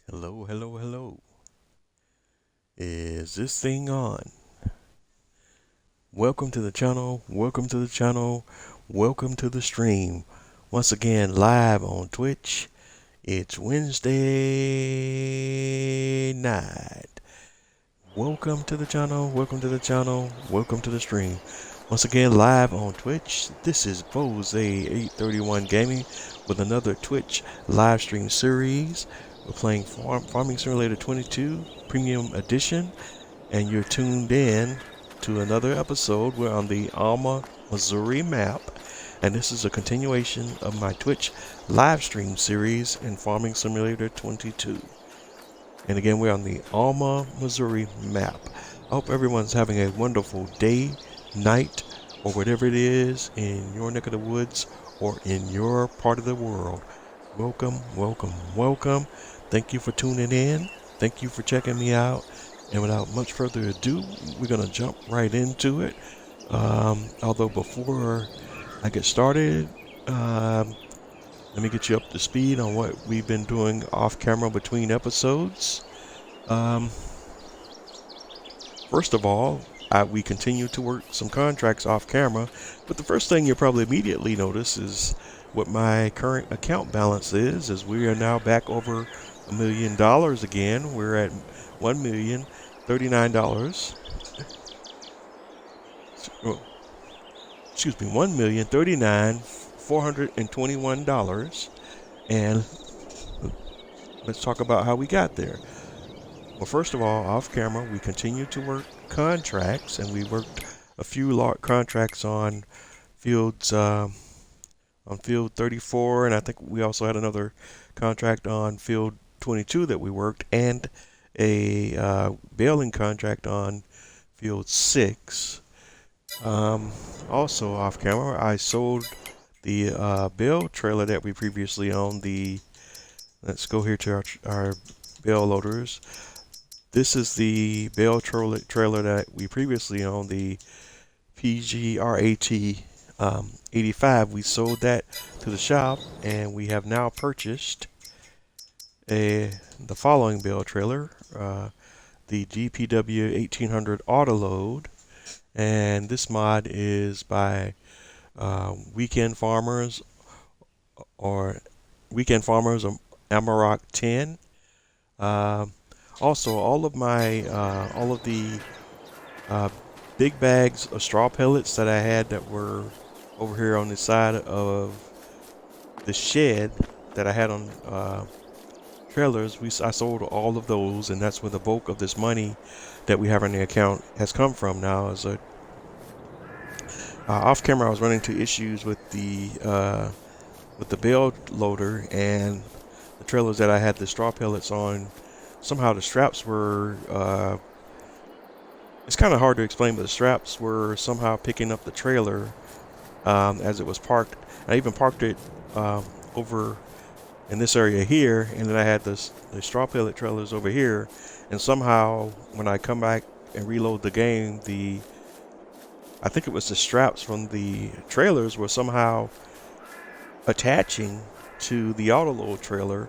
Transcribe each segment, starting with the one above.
Hello, hello, hello. Is this thing on? Welcome to the channel. Welcome to the channel. Welcome to the stream. Once again, live on Twitch. It's Wednesday night. Welcome to the channel. Welcome to the channel. Welcome to the stream. Once again, live on Twitch. This is Bose831 Gaming with another Twitch live stream series. We're playing Farming Simulator 22 Premium Edition, and you're tuned in to another episode. We're on the ALMA Missouri map, and this is a continuation of my Twitch live stream series in Farming Simulator 22. And again, we're on the ALMA Missouri map. I hope everyone's having a wonderful day, night, or whatever it is in your neck of the woods or in your part of the world. Welcome, welcome, welcome. Thank you for tuning in. Thank you for checking me out. And without much further ado, we're going to jump right into it. Although before I get started, let me get you up to speed on what we've been doing off camera between episodes. First of all, we continue to work some contracts off camera, but the first thing you'll probably immediately notice is what my current account balance is, as we are now back over $1 million again. We're at $1,039. Excuse me, $1,039,421. And let's talk about how we got there. Well, first of all, off camera, we continue to work contracts, and we worked a few contracts on fields, on field 34, and I think we also had another contract on field 22 that we worked, and a baling contract on field 6. Also off camera, I sold the bale trailer that we previously owned. Let's go here to our bale loaders. This is the bale trailer that we previously owned, the PGRAT 85. We sold that to the shop, and we have now purchased the following bale trailer, the GPW 1800 Autoload, and this mod is by Weekend Farmers or Amarok 10. Also, all of the big bags of straw pellets that I had that were over here on the side of the shed that I had on trailers, I sold all of those, and that's where the bulk of this money that we have in the account has come from. Now, as a off camera, I was running into issues with the bale loader and the trailers that I had the straw pellets on. Somehow the straps were, it's kind of hard to explain, but the straps were somehow picking up the trailer as it was parked. I even parked it over in this area here, and then I had the straw pellet trailers over here, and somehow when I come back and reload the game, I think it was the straps from the trailers were somehow attaching to the autoload trailer.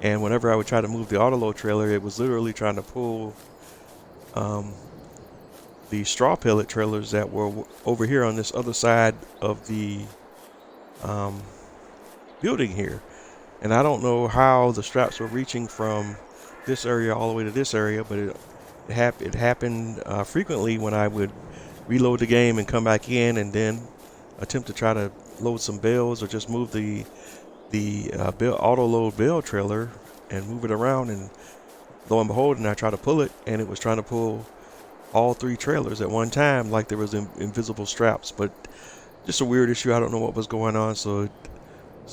And whenever I would try to move the autoload trailer, it was literally trying to pull the straw pellet trailers that were over here on this other side of the building here. And I don't know how the straps were reaching from this area all the way to this area, but it happened frequently when I would reload the game and come back in and then attempt to try to load some bales or just move the auto load bale trailer and move it around, and lo and behold, and I try to pull it, and it was trying to pull all 3 trailers at one time like there was invisible straps. But just a weird issue. I don't know what was going on, so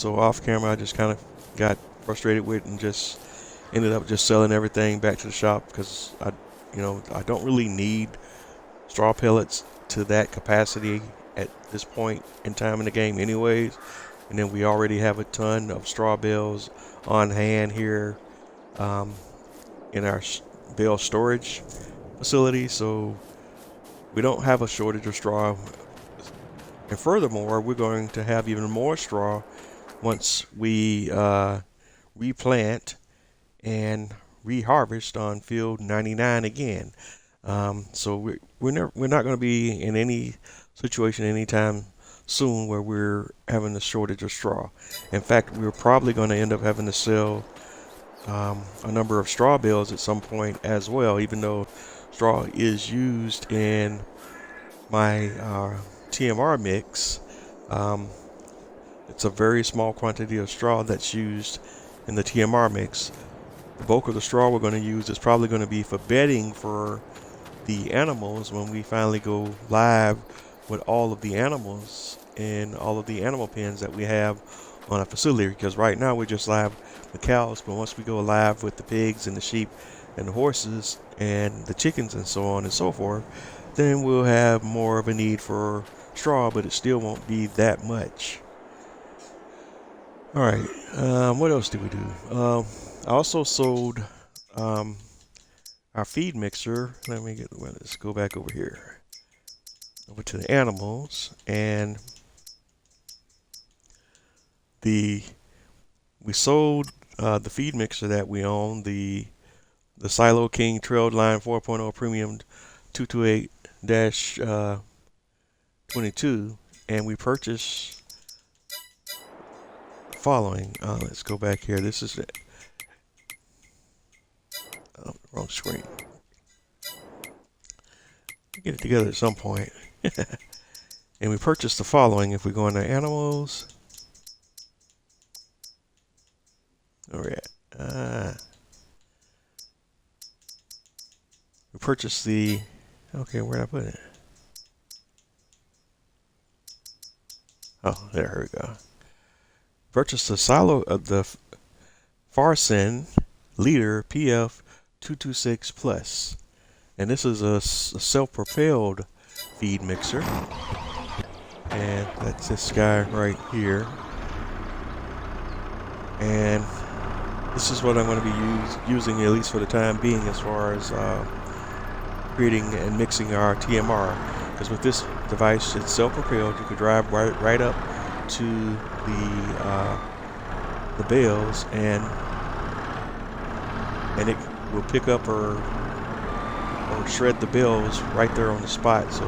off camera I just kind of got frustrated with and just ended up just selling everything back to the shop, because I don't really need straw pellets to that capacity at this point in time in the game anyways. And then we already have a ton of straw bales on hand here in our bale storage facility, so we don't have a shortage of straw. And furthermore, we're going to have even more straw once we replant and reharvest on field 99 again. So we're not going to be in any situation anytime soon where we're having a shortage of straw. In fact, we're probably going to end up having to sell a number of straw bales at some point as well, even though straw is used in my TMR mix. Um, it's a very small quantity of straw that's used in the TMR mix. The bulk of the straw we're going to use is probably going to be for bedding for the animals when we finally go live with all of the animals and all of the animal pens that we have on our facility, because right now we're just live with cows, but once we go live with the pigs and the sheep and the horses and the chickens and so on and so forth, then we'll have more of a need for straw, but it still won't be that much. All right, what else did we do? I also sold our feed mixer. Let's go back over here, over to the animals, and we sold the feed mixer that we own, the Silo King Trail Line 4.0 Premium 228-22, and we purchased the following. Let's go back here. This is it. Wrong screen. Get it together at some point. And we purchased the following. If we go into animals, where we at? We purchased the. Okay, where did I put it? Oh, there we go. Purchased the silo of the Farsen Leader PF 226 Plus, and this is a self-propelled feed mixer, and that's this guy right here. And this is what I'm going to be using, at least for the time being, as far as creating and mixing our TMR. Because with this device, it's self-propelled. You could drive right up to the bales, and it will pick up or shred the bales right there on the spot. So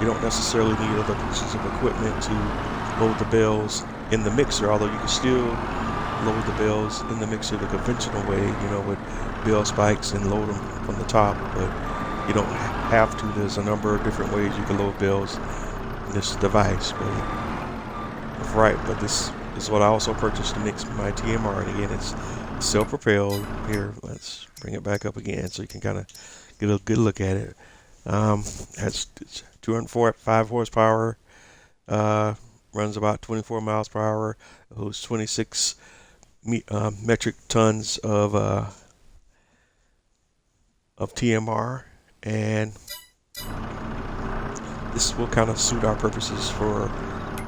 you don't necessarily need other pieces of equipment to load the bales in the mixer, although you can still load the bales in the mixer the conventional way, with bale spikes and load them from the top, but you don't have to. There's a number of different ways you can load bales in this device, but this is what I also purchased to mix my TMR, and again, it's self-propelled. Here, let's bring it back up again so you can kind of get a good look at it. Has 205 horsepower, runs about 24 miles per hour, holds 26 metric tons of TMR, and this will kind of suit our purposes for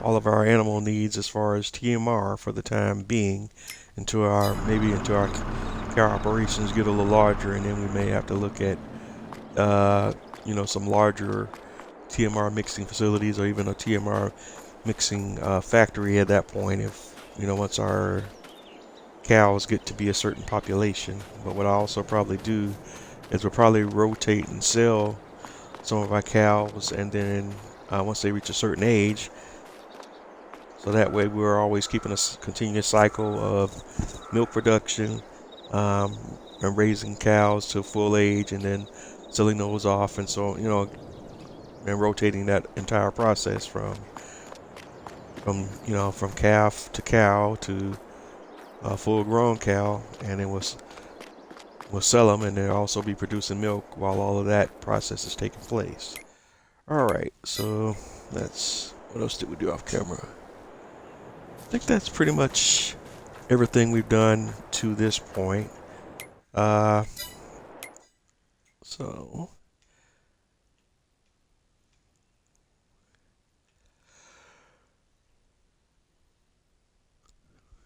all of our animal needs as far as TMR for the time being, until our cow operations get a little larger, and then we may have to look at some larger TMR mixing facilities, or even a TMR mixing factory at that point, if once our cows get to be a certain population. But what I also probably do is we'll probably rotate and sell some of our cows, and then once they reach a certain age, so that way we're always keeping a continuous cycle of milk production, and raising cows to full age, and then selling those off, and so and rotating that entire process from calf to cow to a full-grown cow, and then we'll sell them, and they'll also be producing milk while all of that process is taking place. All right, so what else did we do off camera? I think that's pretty much everything we've done to this point. So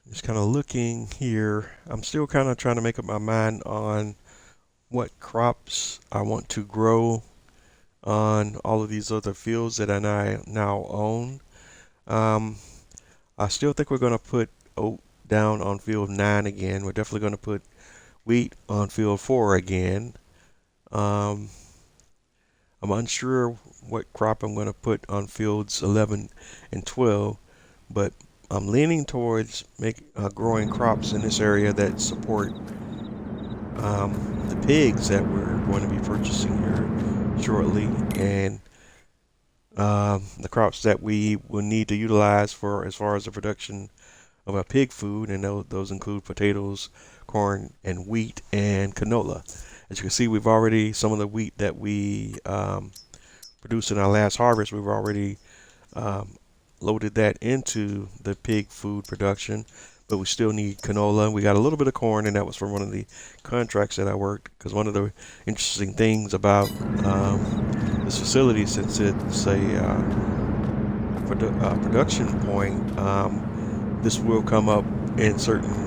just kind of looking here. I'm still kind of trying to make up my mind on what crops I want to grow on all of these other fields that I now own. I still think we're going to put oat down on field 9 again. We're definitely going to put wheat on field 4 again. I'm unsure what crop I'm going to put on fields 11 and 12, but I'm leaning towards growing crops in this area that support the pigs that we're going to be purchasing here shortly, and the crops that we will need to utilize for as far as the production of our pig food, and those include potatoes, corn, and wheat, and canola. As you can see, we've already, some of the wheat that we produced in our last harvest, we've already loaded that into the pig food production, but we still need canola. We got a little bit of corn, and that was from one of the contracts that I worked, because one of the interesting things about this facility, since it's a production point, this will come up in certain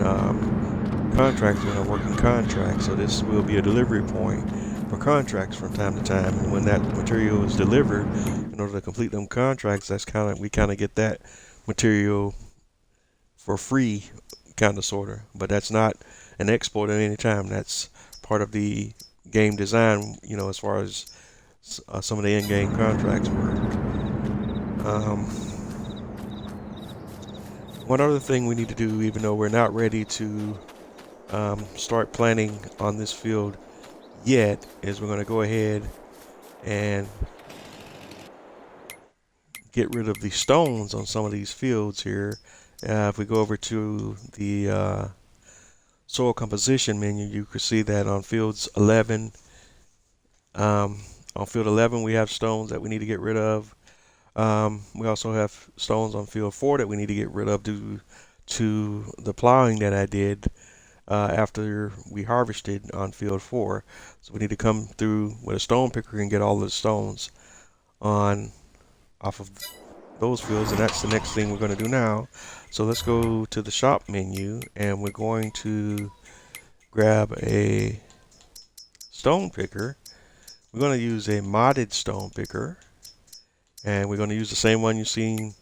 contracts when I'm working contracts, so this will be a delivery point for contracts from time to time. And when that material is delivered, in order to complete them contracts, that's we kind of get that material for free, kind of sorta. But that's not an export at any time. That's part of the game design, you know, as far as some of the in-game contracts work. One other thing we need to do, even though we're not ready to start planting on this field yet, is we're going to go ahead and get rid of the stones on some of these fields here. If we go over to the soil composition menu, you can see that on fields 11, on field 11 we have stones that we need to get rid of. We also have stones on field 4 that we need to get rid of due to the plowing that I did after we harvested on field 4. So we need to come through with a stone picker and get all the stones off of those fields, and that's the next thing we're going to do now. So let's go to the shop menu, and we're going to grab a stone picker. We're going to use a modded stone picker, and we're going to use the same one you've seen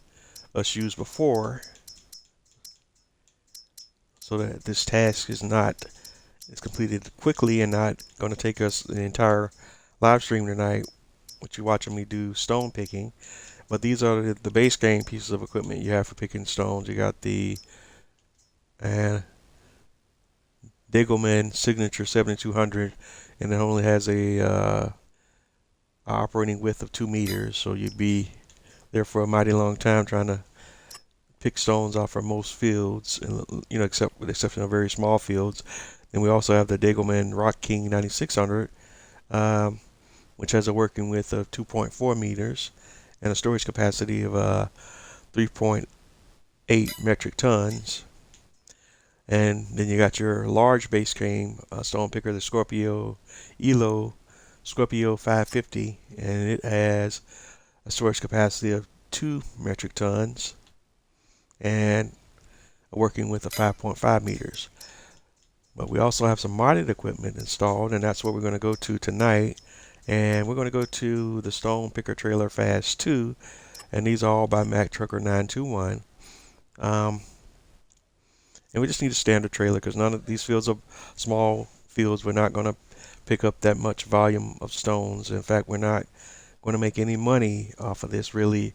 us use before, so that this task is completed quickly and not going to take us the entire live stream tonight, which you're watching me do stone picking. But these are the base game pieces of equipment you have for picking stones. You got the Degelman Signature 7200, and it only has a operating width of 2 meters, so you'd be there for a mighty long time trying to pick stones off of most fields, and, you know, except with the exception of very small fields. And we also have the Degelman Rock King 9600, which has a working width of 2.4 meters and a storage capacity of 3.8 metric tons. And then you got your large base game stone picker, the Scorpio Elo Scorpio 550, and it has a storage capacity of 2 metric tons and a working width of 5.5 meters. But we also have some modded equipment installed, and that's what we're going to go to tonight. And we're going to go to the Stone Picker Trailer Fast 2, and these are all by Mac Trucker 921. And we just need a standard trailer, because none of these fields are small fields. We're not going to pick up that much volume of stones. In fact, we're not going to make any money off of this, really,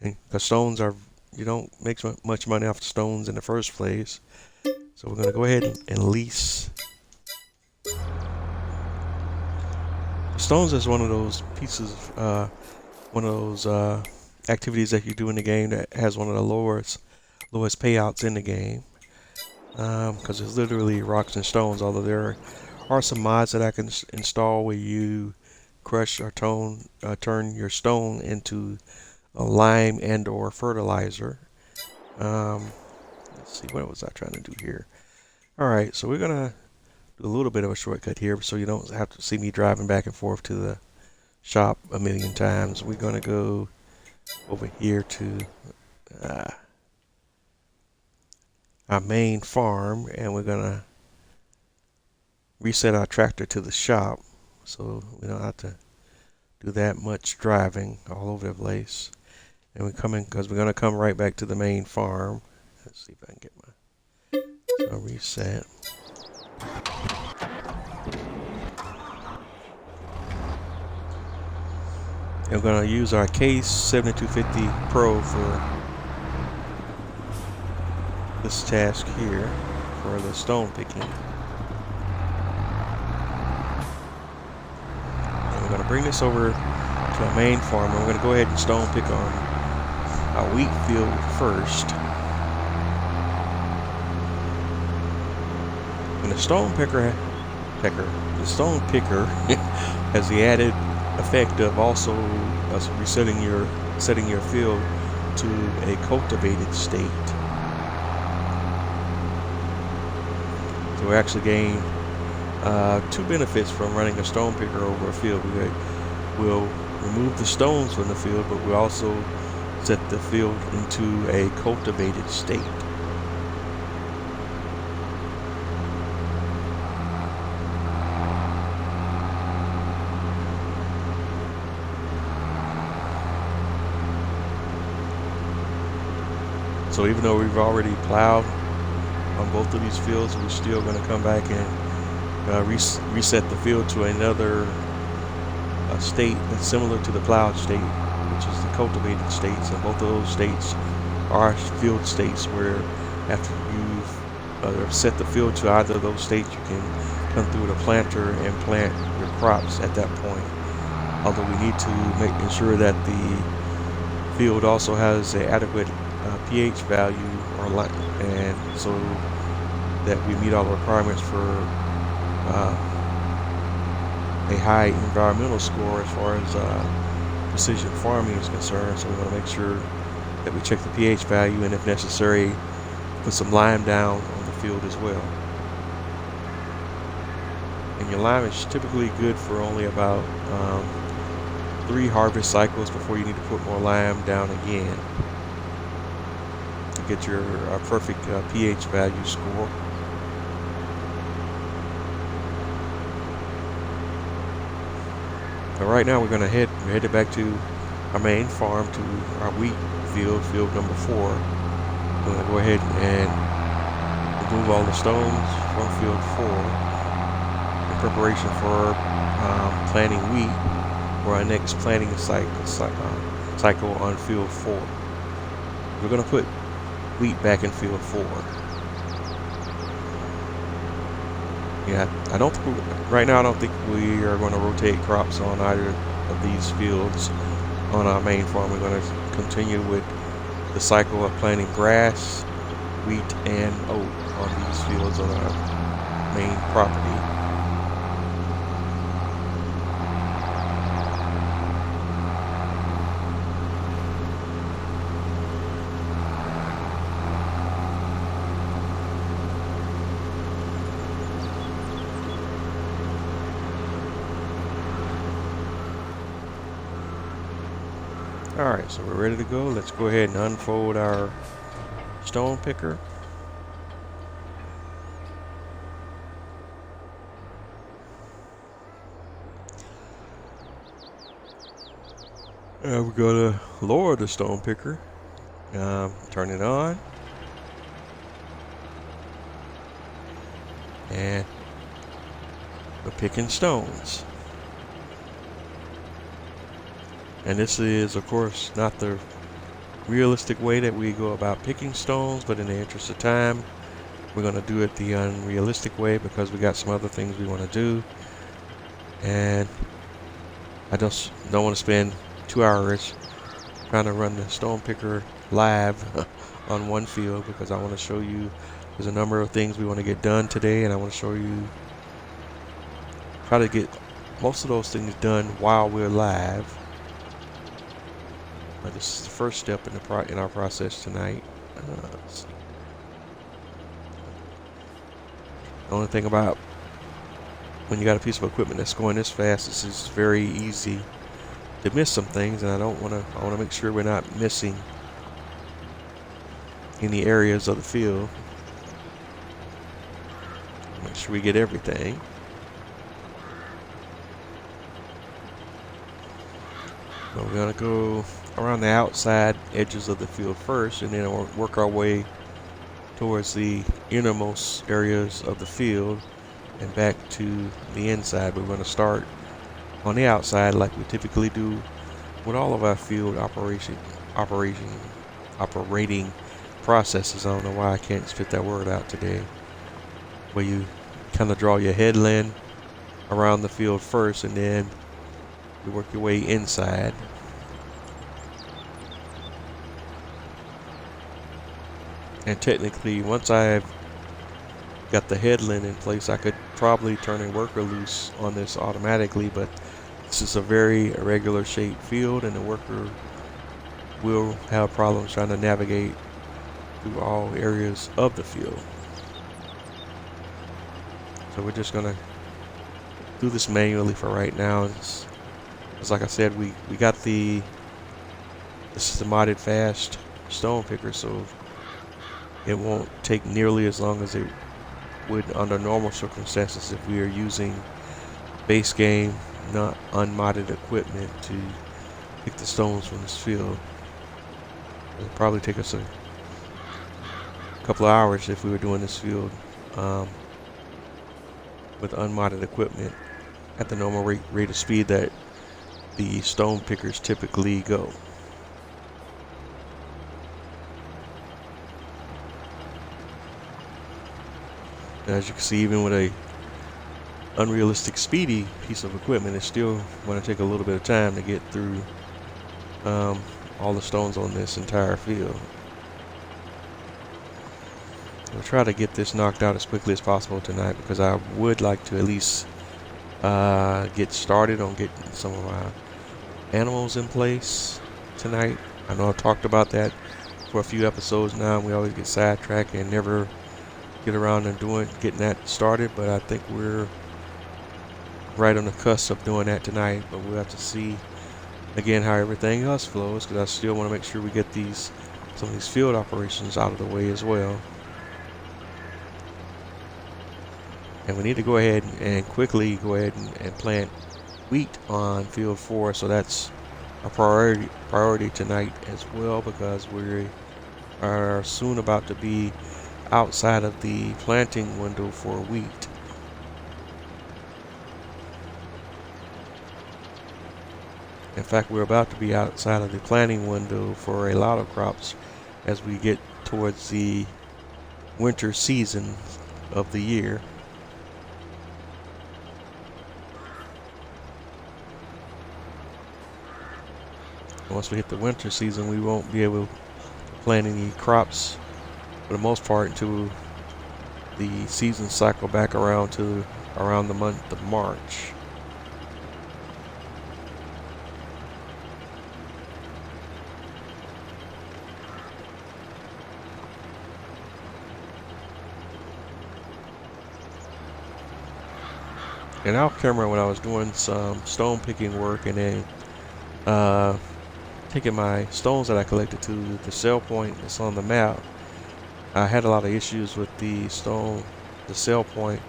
because stones are, you don't make much money off the stones in the first place. So we're going to go ahead and lease. Stones is one of those pieces, one of those activities that you do in the game that has one of the lowest payouts in the game, because it's literally rocks and stones. Although there are some mods that I can install where you crush or turn your stone into a lime and or fertilizer. Let's see, what was I trying to do here? Alright, so we're gonna do a little bit of a shortcut here so you don't have to see me driving back and forth to the shop a million times. We're gonna go over here to our main farm, and we're gonna reset our tractor to the shop so we don't have to do that much driving all over the place. And we're coming, because we're gonna come right back to the main farm. Let's see if I can get my reset. we're going to use our Case 7250 Pro for this task here for the stone picking. And we're going to bring this over to our main farm, and we're going to go ahead and stone pick on our wheat field first. And the stone picker has the added effect of also setting your field to a cultivated state. So we actually gain two benefits from running a stone picker over a field. We'll remove the stones from the field, but we also set the field into a cultivated state. So even though we've already plowed on both of these fields, we're still going to come back and reset the field to another state that's similar to the plowed state, which is the cultivated states. And both of those states are field states where after you've set the field to either of those states, you can come through the planter and plant your crops at that point. Although we need to ensure that the field also has an adequate pH value and so that we meet all the requirements for a high environmental score as far as precision farming is concerned. So we want to make sure that we check the pH value, and if necessary, put some lime down on the field as well. And your lime is typically good for only about 3 harvest cycles before you need to put more lime down again to get your perfect pH value score. But right now we're headed back to our main farm, to our wheat field number 4. We're going to go ahead and remove all the stones from field 4 in preparation for planting wheat for our next planting cycle on field 4. We're going to put wheat back in field 4. Yeah, right now I don't think we are going to rotate crops on either of these fields on our main farm. We're going to continue with the cycle of planting grass, wheat, and oat on these fields on our main property. Alright, so we're ready to go. Let's go ahead and unfold our stone picker. We're going to lower the stone picker, turn it on, and we're picking stones. And this is, of course, not the realistic way that we go about picking stones, but in the interest of time, we're going to do it the unrealistic way because we got some other things we want to do. And I just don't want to spend 2 hours trying to run the stone picker live on one field, because I want to show you there's a number of things we want to get done today, and I want to show you how to get most of those things done while we're live. This is the first step in our process tonight. The only thing about when you got a piece of equipment that's going this fast, this is very easy to miss some things, and I want to make sure we're not missing any areas of the field. Make sure we get everything. So we're gonna go around the outside edges of the field first, and then we'll work our way towards the innermost areas of the field and back to the inside. We're going to start on the outside like we typically do with all of our field operating processes. I don't know why I can't spit that word out today. Where you kind of draw your headland around the field first, and then you work your way inside. And technically, once I've got the headland in place, I could probably turn a worker loose on this automatically, but this is a very irregular shaped field, and the worker will have problems trying to navigate through all areas of the field. So we're just gonna do this manually for right now. It's like I said, we got this is the modded fast stone picker, so it won't take nearly as long as it would under normal circumstances if we are using base game, not unmodded equipment to pick the stones from this field. It'll probably take us a couple of hours if we were doing this field with unmodded equipment at the normal rate of speed that the stone pickers typically go. And as you can see, even with a unrealistic speedy piece of equipment, it's still going to take a little bit of time to get through all the stones on this entire field. I'll try to get this knocked out as quickly as possible tonight, because I would like to at least get started on getting some of my animals in place tonight. I know I've talked about that for a few episodes now, and we always get sidetracked and never get around and getting that started, but I think we're right on the cusp of doing that tonight. But we'll have to see again how everything else flows, because I still want to make sure we get some of these field operations out of the way as well. And we need to go ahead and quickly and plant wheat on field 4, so that's a priority tonight as well, because we are soon about to be outside of the planting window for wheat. In fact, we're about to be outside of the planting window for a lot of crops as we get towards the winter season of the year. Once we hit the winter season, we won't be able to plant any crops for the most part until the season cycle back around to around the month of March. And off camera, when I was doing some stone picking work and then taking my stones that I collected to the sell point that's on the map, I had a lot of issues with the sell point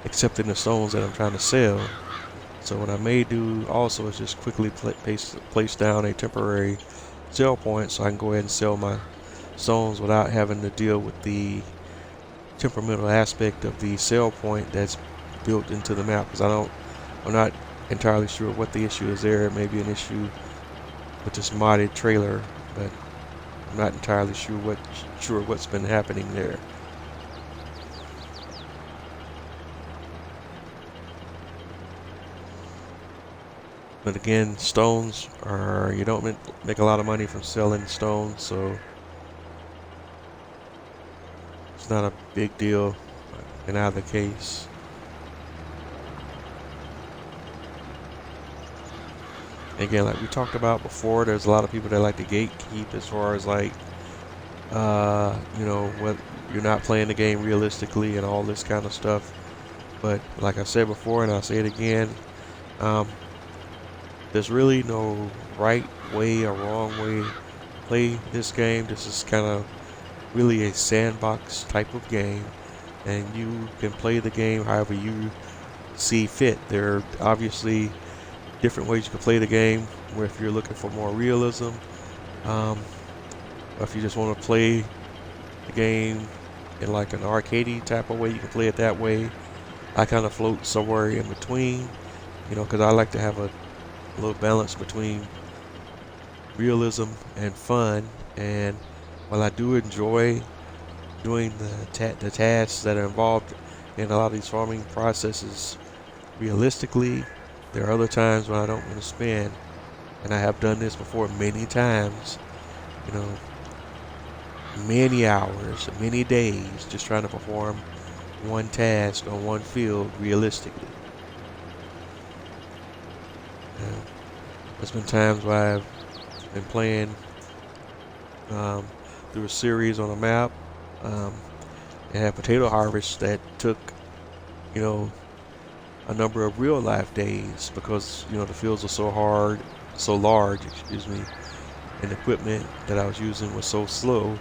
accepting the stones that I'm trying to sell. So what I may do also is just quickly place down a temporary sell point so I can go ahead and sell my stones without having to deal with the temperamental aspect of the sell point that's built into the map, because I'm not entirely sure what the issue is there. It may be an issue with this modded trailer, but I'm not entirely sure what's been happening there. But again, stones you don't make a lot of money from selling stones, so it's not a big deal in either case. Again, like we talked about before, there's a lot of people that like to gatekeep as far as like, what you're not playing the game realistically and all this kind of stuff. But like I said before, and I'll say it again, there's really no right way or wrong way to play this game. This is kind of really a sandbox type of game, and you can play the game however you see fit. There are obviously different ways you can play the game, where if you're looking for more realism, or if you just want to play the game in like an arcadey type of way, you can play it that way. I kind of float somewhere in between, because I like to have a little balance between realism and fun. And while I do enjoy doing the tasks that are involved in a lot of these farming processes realistically, there are other times when I don't want to spend, and I have done this before many times, you know, many hours, many days just trying to perform one task on one field realistically. Uh, there's been times where I've been playing um, through a series on a map um, and had potato harvests that took, you know, a number of real life days because, you know, the fields are so large, excuse me, and the equipment that I was using was so slow.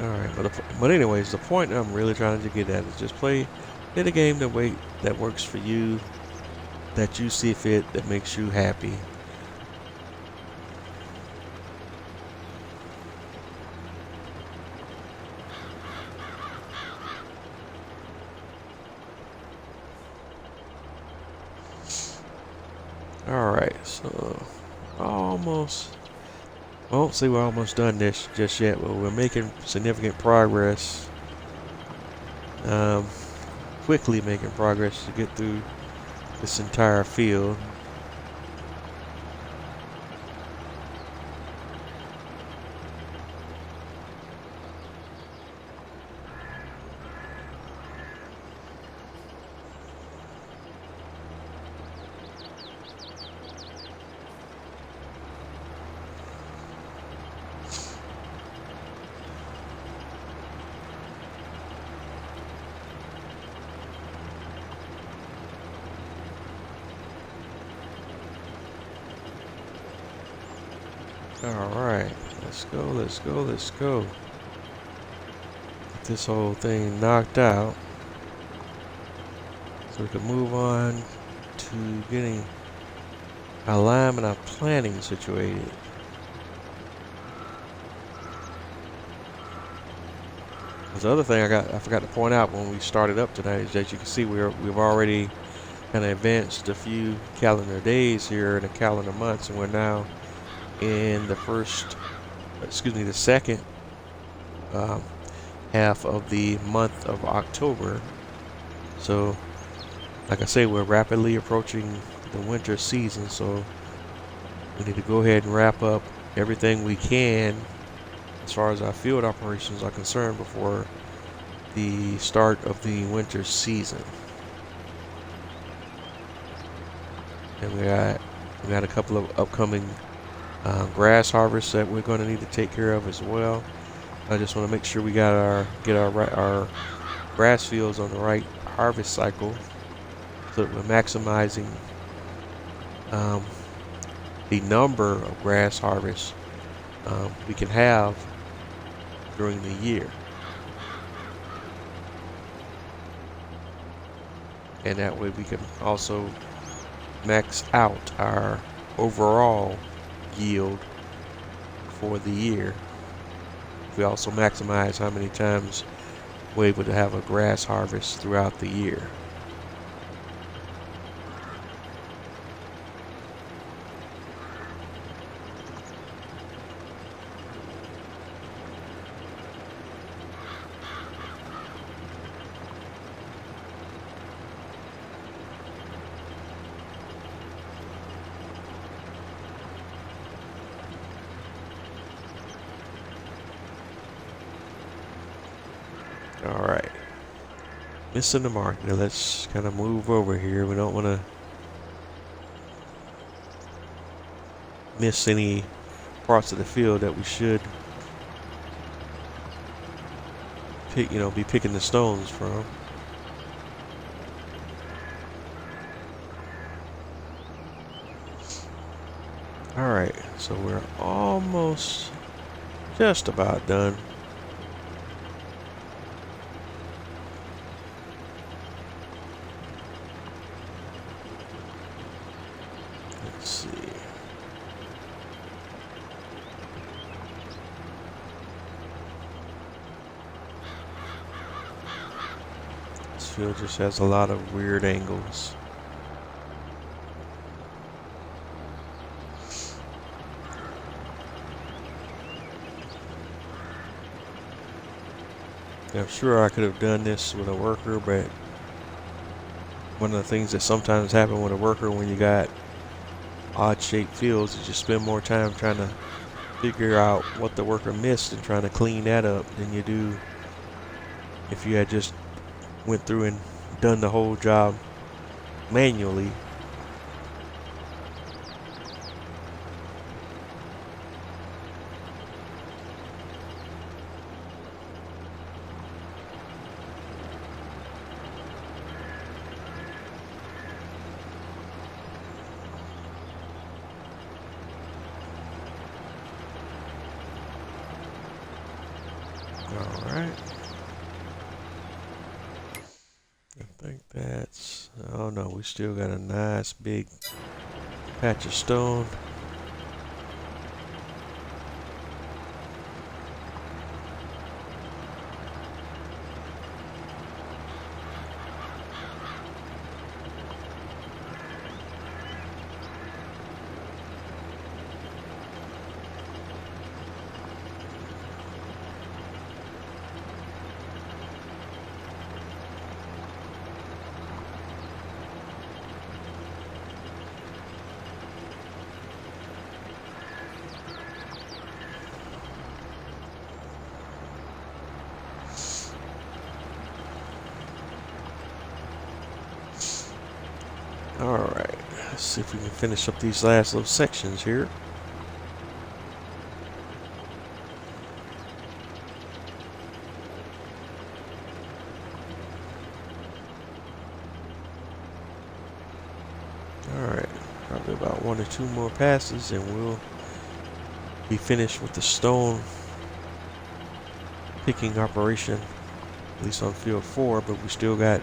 Alright, but anyways, the point I'm really trying to get at is just play the game that works for you, that you see fit, that makes you happy. Alright, so almost, I won't say we're almost done this just yet, but we're making significant progress. Quickly making progress to get through this entire field. Alright, let's go, let's go, let's go. Get this whole thing knocked out so we can move on to getting our lime and our planting situated. The other thing I forgot to point out when we started up tonight is that you can see we've already kind of advanced a few calendar days here in the calendar months, and we're now in the second half of the month of October. So, like I say, we're rapidly approaching the winter season, so we need to go ahead and wrap up everything we can as far as our field operations are concerned before the start of the winter season. And we got a couple of upcoming grass harvests that we're going to need to take care of as well. I just want to make sure we get our grass fields on the right harvest cycle so that we're maximizing the number of grass harvests we can have during the year. And that way we can also max out our overall yield for the year. We also maximize how many times we're able to have a grass harvest throughout the year. Alright, missing the mark. Now let's kind of move over here. We don't want to miss any parts of the field that we should be picking the stones from. Alright, so we're almost just about done. Let's see. field just has a lot of weird angles. I'm sure I could have done this with a worker, but one of the things that sometimes happen with a worker when you got odd shaped fields is you spend more time trying to figure out what the worker missed and trying to clean that up than you do if you had just went through and done the whole job manually. Alright. I think that's... oh no, we still got a nice big patch of stone. Alright, let's see if we can finish up these last little sections here. Alright, probably about 1 or 2 more passes and we'll be finished with the stone picking operation, at least on field 4, but we still got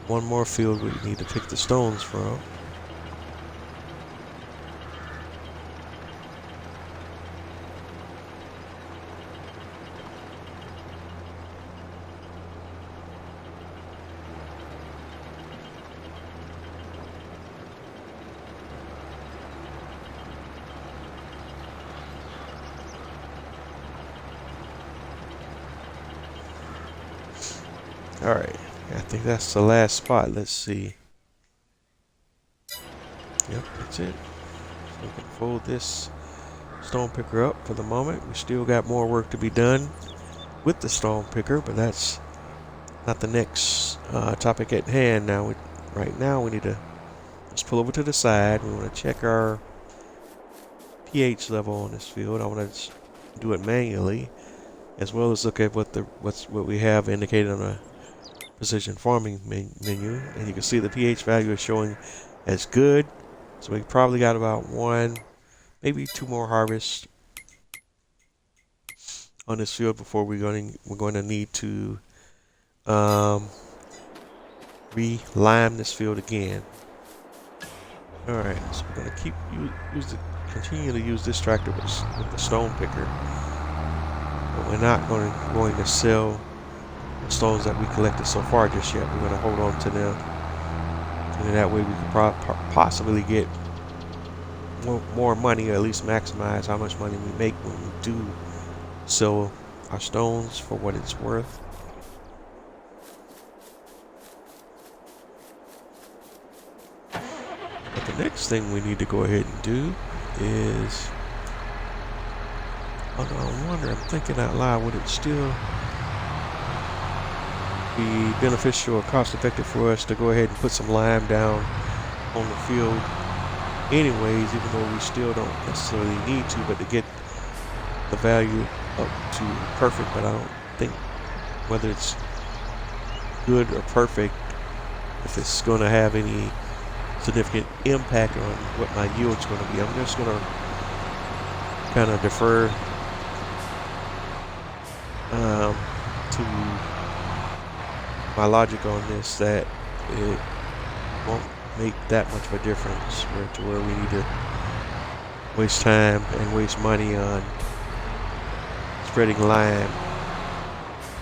one more field we need to pick the stones from. Alright, I think that's the last spot. Let's see. Yep, that's it. So we can fold this stone picker up for the moment. We still got more work to be done with the stone picker, but that's not the next topic at hand. Now, right now we need to just pull over to the side. We want to check our pH level on this field. I want to do it manually, as well as look at what we have indicated on the precision farming menu, and you can see the pH value is showing as good. So we probably got about 1, maybe 2 more harvests on this field before we're going to need to re-lime this field again. All right, so we're going to continue to use this tractor with the stone picker, but we're not going to sell the stones that we collected so far just yet. We're going to hold on to them, and that way we can possibly get more money, or at least maximize how much money we make when we do sell our stones for what it's worth. But the next thing we need to go ahead and do is, although I wonder, I'm thinking out loud, would it still be beneficial or cost effective for us to go ahead and put some lime down on the field anyways, even though we still don't necessarily need to, but to get the value up to perfect. But I don't think whether it's good or perfect, if it's going to have any significant impact on what my yield's going to be. I'm just going to kind of defer to my logic on this, that it won't make that much of a difference to where we need to waste time and waste money on spreading lime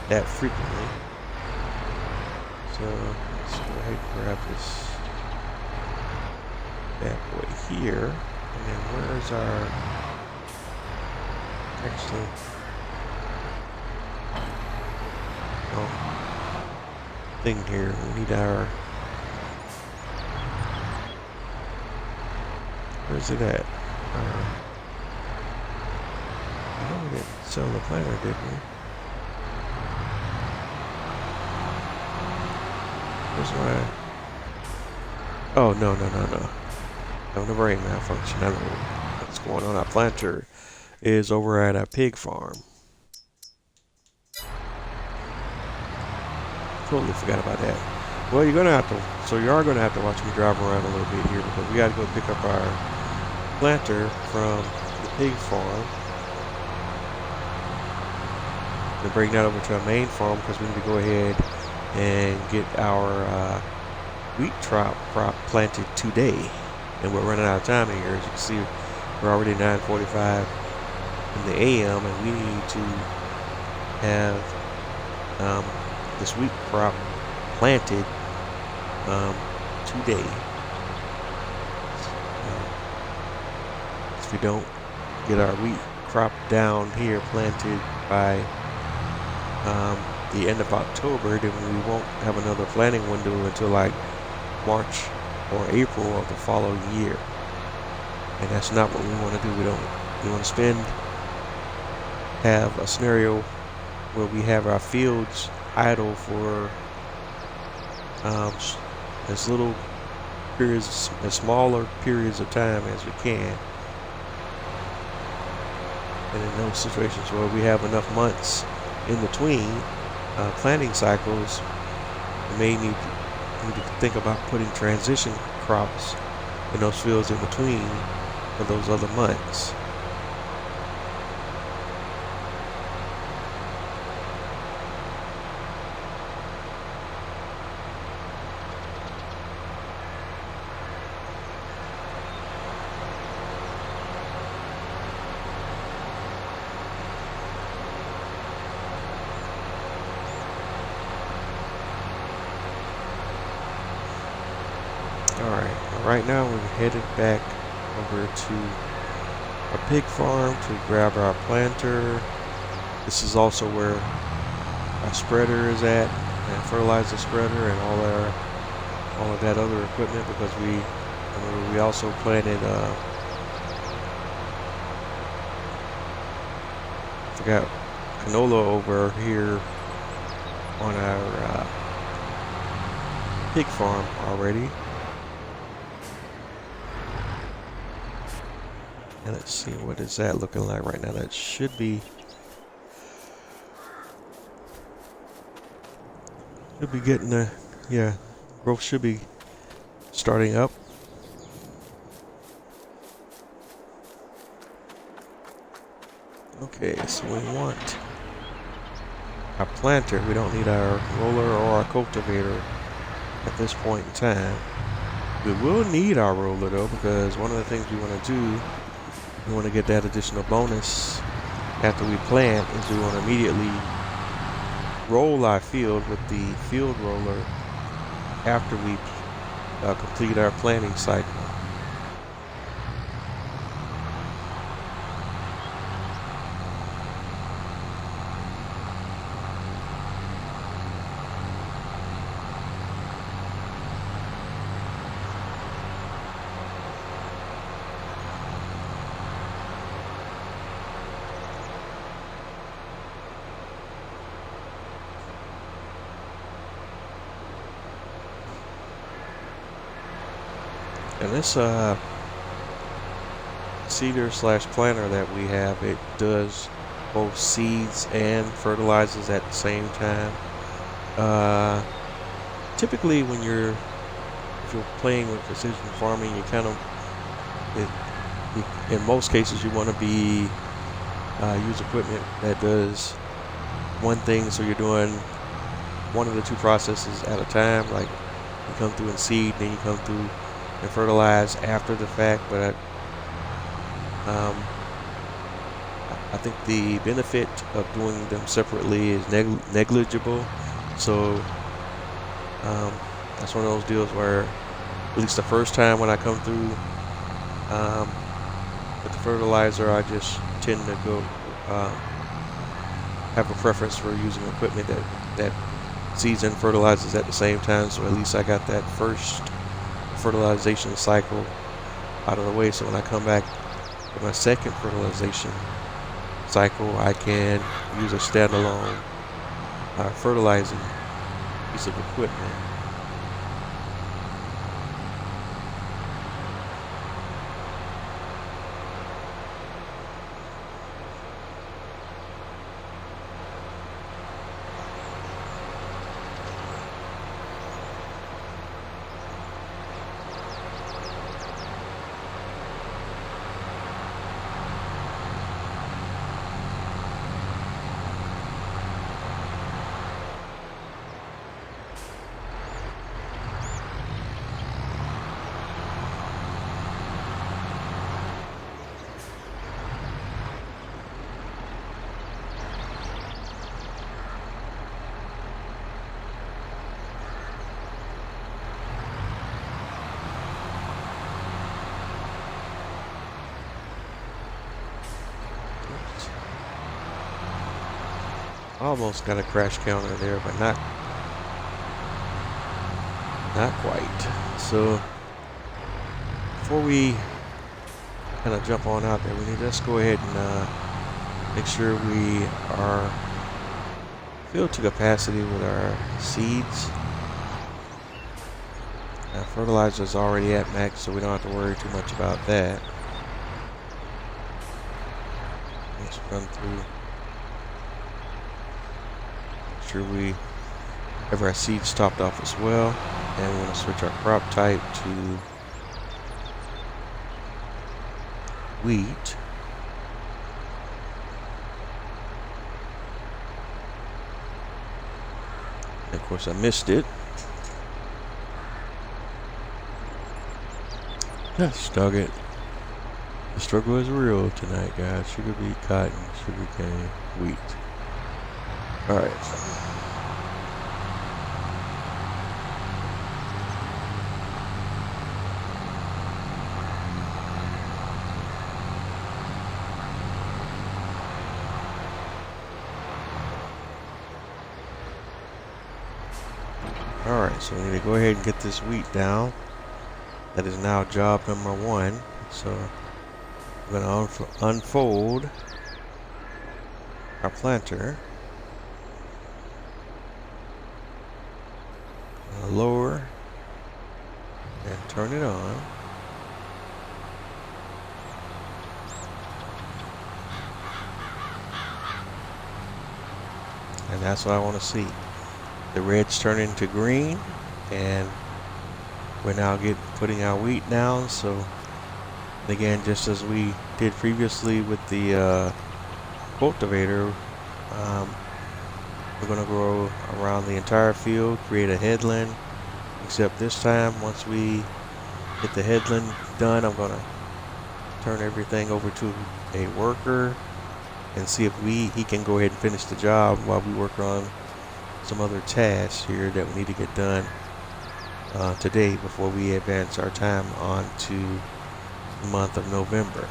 that frequently. So let's go ahead and grab this bad boy here. And then where's our actually thing here? We need our, where's it at? I know we didn't sell the planner, did we? Where's my, oh no. Having a brain malfunction. I don't know what's going on. Our planter is over at our pig farm. Totally forgot about that. Well, you're gonna have to. So you are gonna have to watch me drive around a little bit here because we got to go pick up our planter from the pig farm and bring that over to our main farm because we need to go ahead and get our wheat crop planted today. And we're running out of time here. As you can see, we're already 9:45 in the AM, and we need to have this wheat crop planted today. If we don't get our wheat crop down here planted by the end of October, then we won't have another planting window until like March or April of the following year. And that's not what we want to do. We want to have a scenario where we have our fields idle for as little periods, as smaller periods of time as we can. And in those situations where we have enough months in between planting cycles, we may need to think about putting transition crops in those fields in between for those other months. Right now we're headed back over to our pig farm to grab our planter. This is also where our spreader is at, and fertilizer spreader, and all of that other equipment, because we also planted forgot canola over here on our pig farm already. And let's see, what is that looking like right now? That should be getting the, yeah, growth should be starting up. Okay, so we want our planter. We don't need our roller or our cultivator at this point in time. We will need our roller though, because one of the things we want to do, we want to get that additional bonus after we plant, is we want to immediately roll our field with the field roller after we complete our planting cycle. And this seeder slash planter that we have, it does both seeds and fertilizers at the same time. Typically, if you're playing with precision farming, you kind of, in most cases, you want to be use equipment that does one thing, so you're doing one of the two processes at a time. Like you come through and seed, then you come through and fertilize after the fact. But I think the benefit of doing them separately is negligible. So That's one of those deals where, at least the first time when I come through with the fertilizer, I just tend to go have a preference for using equipment that seeds and fertilizes at the same time. So at least I got that first fertilization cycle out of the way. So when I come back with my second fertilization cycle, I can use a standalone fertilizing piece of equipment. Almost got a crash counter there, but not quite. So before we kind of jump on out there, we need to just go ahead and make sure we are filled to capacity with our seeds. Fertilizer is already at max, so we don't have to worry too much about that. Let's run through. Make sure we have our seeds topped off as well. And we're going to switch our crop type to wheat. And of course I missed it. Gosh, dog it. The struggle is real tonight, guys. Sugar beet, cotton, sugar cane, wheat. Alright. Alright, so we need to go ahead and get this wheat down. That is now job number 1. So we're going to unfold our planter. Lower and turn it on. And that's what I want to see. The red's turning to green, and we're now putting our wheat down. So again, just as we did previously with the cultivator, we're going to go around the entire field, create a headland, except this time, once we get the headland done, I'm going to turn everything over to a worker and see if he can go ahead and finish the job while we work on some other tasks here that we need to get done today before we advance our time on to the month of November.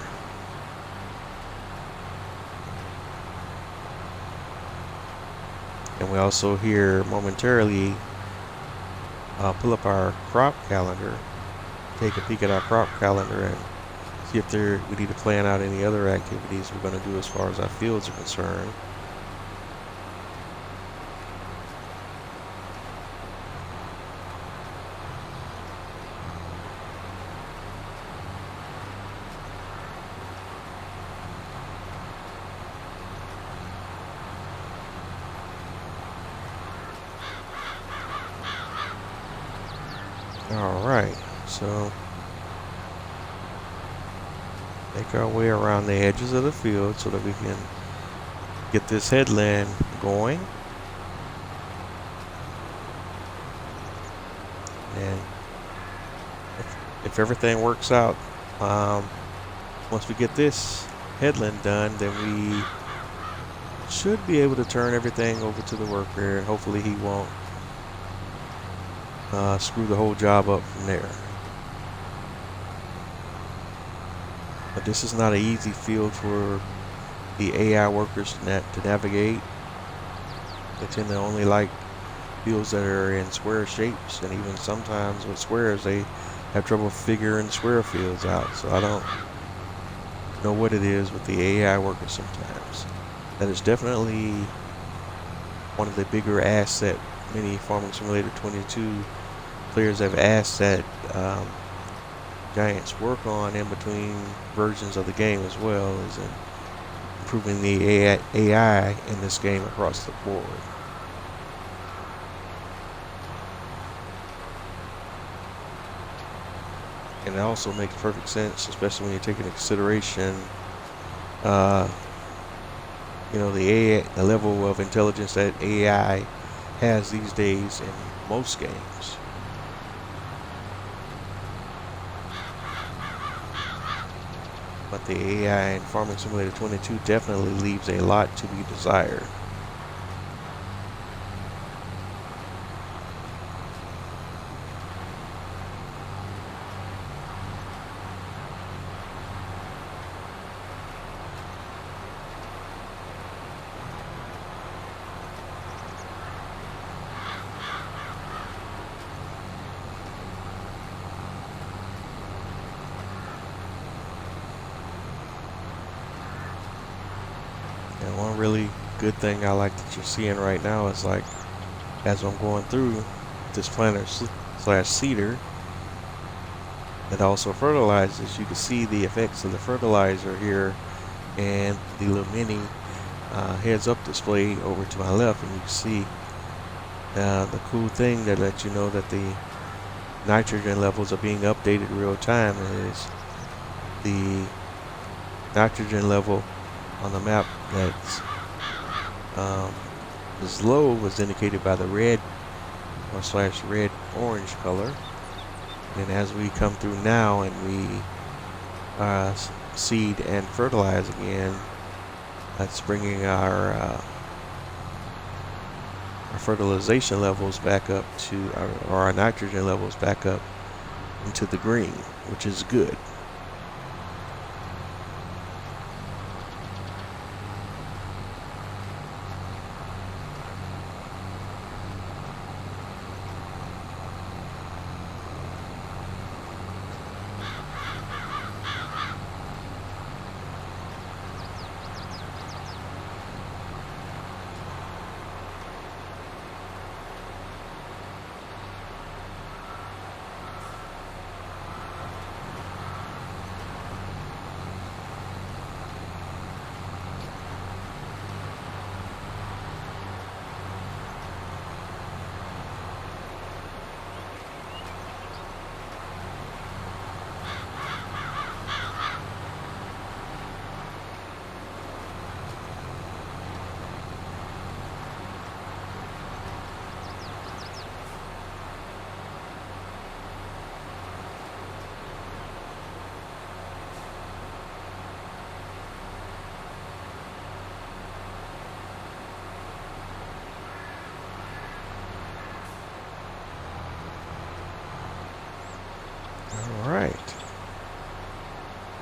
And we also here momentarily pull up our crop calendar, take a peek at our crop calendar, and see if we need to plan out any other activities we're going to do as far as our fields are concerned. Alright, so make our way around the edges of the field so that we can get this headland going. And if everything works out, once we get this headland done, then we should be able to turn everything over to the worker, and hopefully he won't screw the whole job up from there. But this is not an easy field for the AI workers to navigate. They tend to only like fields that are in square shapes, and even sometimes with squares they have trouble figuring square fields out. So I don't know what it is with the AI workers sometimes. That is definitely one of the bigger asks that many Farming Simulator 22 players have asked that Giants work on in between versions of the game as well, is in improving the AI in this game across the board. And it also makes perfect sense, especially when you take into consideration you know, the level of intelligence that AI has these days in most games. But the AI in Farming Simulator 22 definitely leaves a lot to be desired. And one really good thing I like that you're seeing right now is, like, as I'm going through this planter slash seeder that also fertilizes, you can see the effects of the fertilizer here and the little mini heads up display over to my left, and you can see the cool thing that lets you know that the nitrogen levels are being updated real time is the nitrogen level on the map that's is low was indicated by the red or slash red orange color, and as we come through now and we seed and fertilize again, that's bringing our fertilization levels back up to our nitrogen levels back up into the green, which is good. Alright,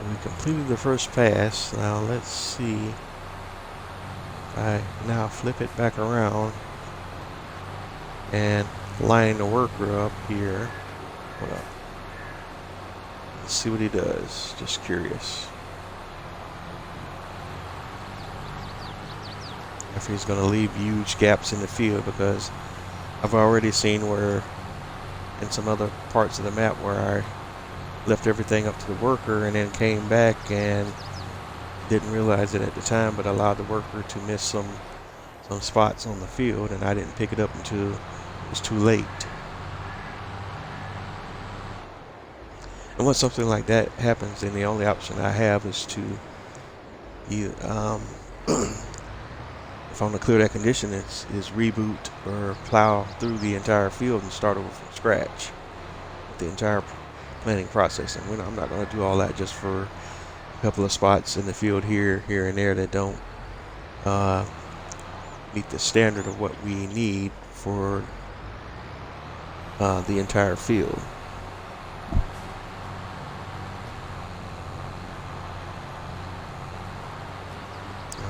we completed the first pass. Now let's see if I now flip it back around and line the worker up here. Hold up. Let's see what he does. Just curious if he's going to leave huge gaps in the field, because I've already seen where in some other parts of the map where I left everything up to the worker and then came back and didn't realize it at the time, but allowed the worker to miss some spots on the field, and I didn't pick it up until it was too late. And when something like that happens, then the only option I have is to either, if I'm to clear that condition, is reboot or plow through the entire field and start over from scratch with the entire planting process. And I'm not going to do all that just for a couple of spots in the field here and there that don't meet the standard of what we need for the entire field.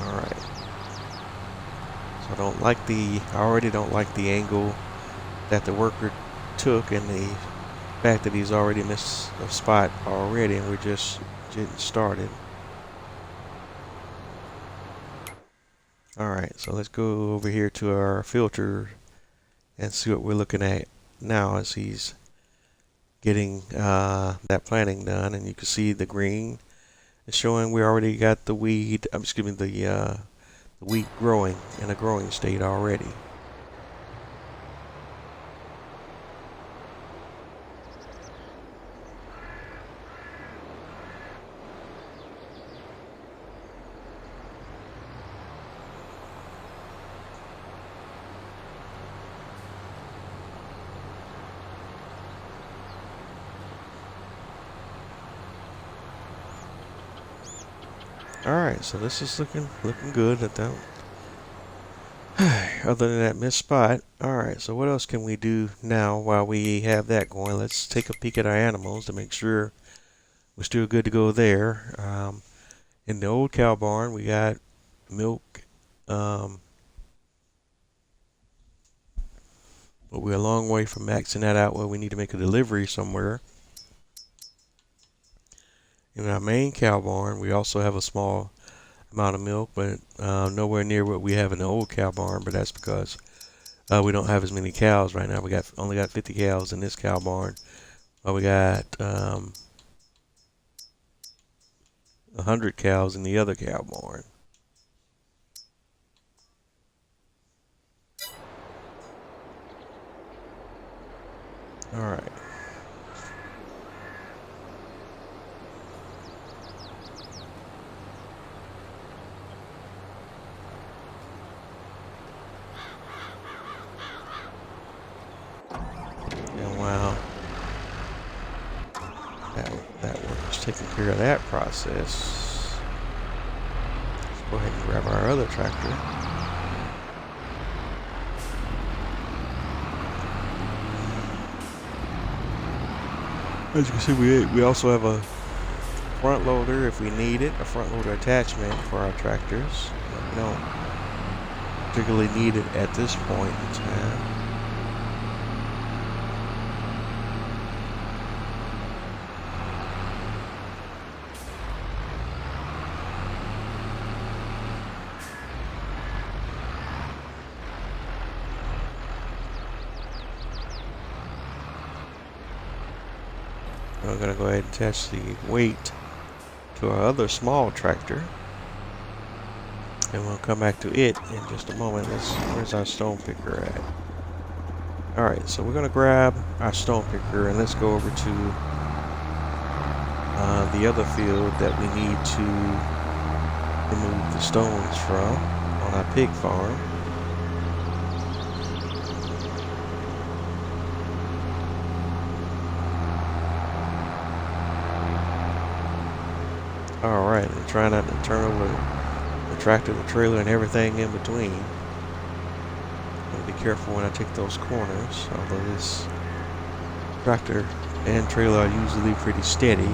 Alright. So I already don't like the angle that the worker took, and the fact that he's already missed a spot already and we're just getting started. Alright, so let's go over here to our filter and see what we're looking at now as he's getting that planting done. And you can see the green is showing we already got the weed, the wheat growing in a growing state already. Alright, so this is looking good at that. Other than that missed spot. Alright, so what else can we do now while we have that going? Let's take a peek at our animals to make sure we're still good to go there. In the old cow barn, we got milk, but we're a long way from maxing that out where we need to make a delivery somewhere. In our main cow barn, we also have a small amount of milk, but nowhere near what we have in the old cow barn. But that's because we don't have as many cows right now. We only got 50 cows in this cow barn. We got 100 cows in the other cow barn. All right. Wow, that works. Taking care of that process. Let's go ahead and grab our other tractor. As you can see, we also have a front loader if we need it, a front loader attachment for our tractors. We don't particularly need it at this point in time. We're going to go ahead and attach the weight to our other small tractor, and we'll come back to it in just a moment. Where's our stone picker at? Alright, so we're going to grab our stone picker and let's go over to the other field that we need to remove the stones from on our pig farm. Alright, and try not to turn over the tractor, the trailer, and everything in between. Gotta be careful when I take those corners, although this tractor and trailer are usually pretty steady.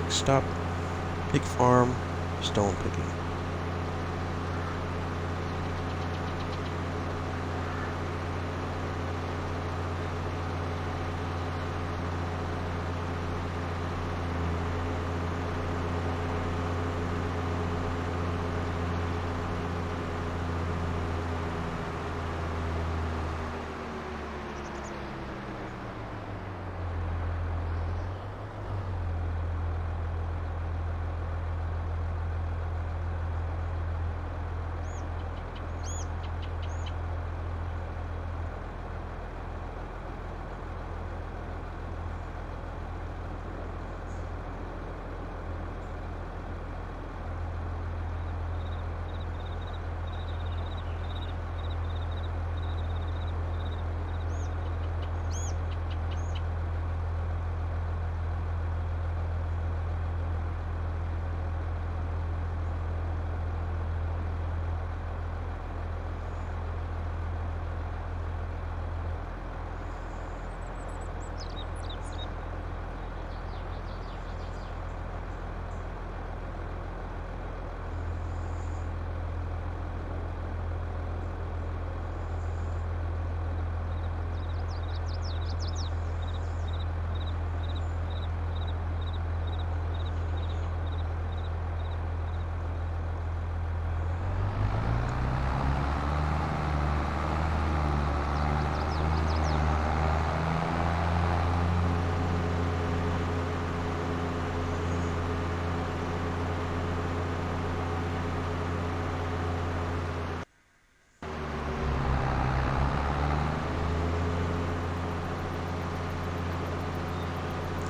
Next stop, pig farm, stone picking.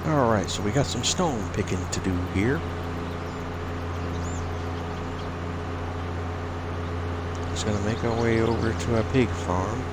Alright, so we got some stone picking to do here. Just gonna make our way over to our pig farm.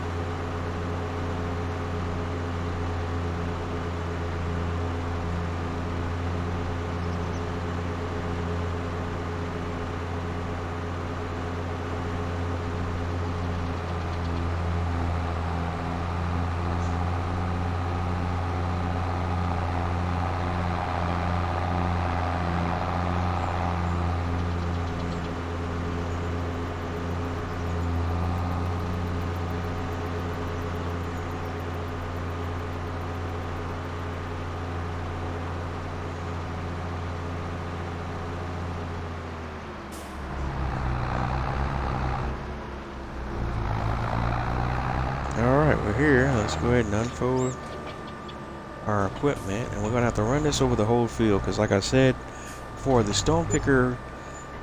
Alright, we're here. Let's go ahead and unfold our equipment, and we're gonna have to run this over the whole field because, like I said before, the stone picker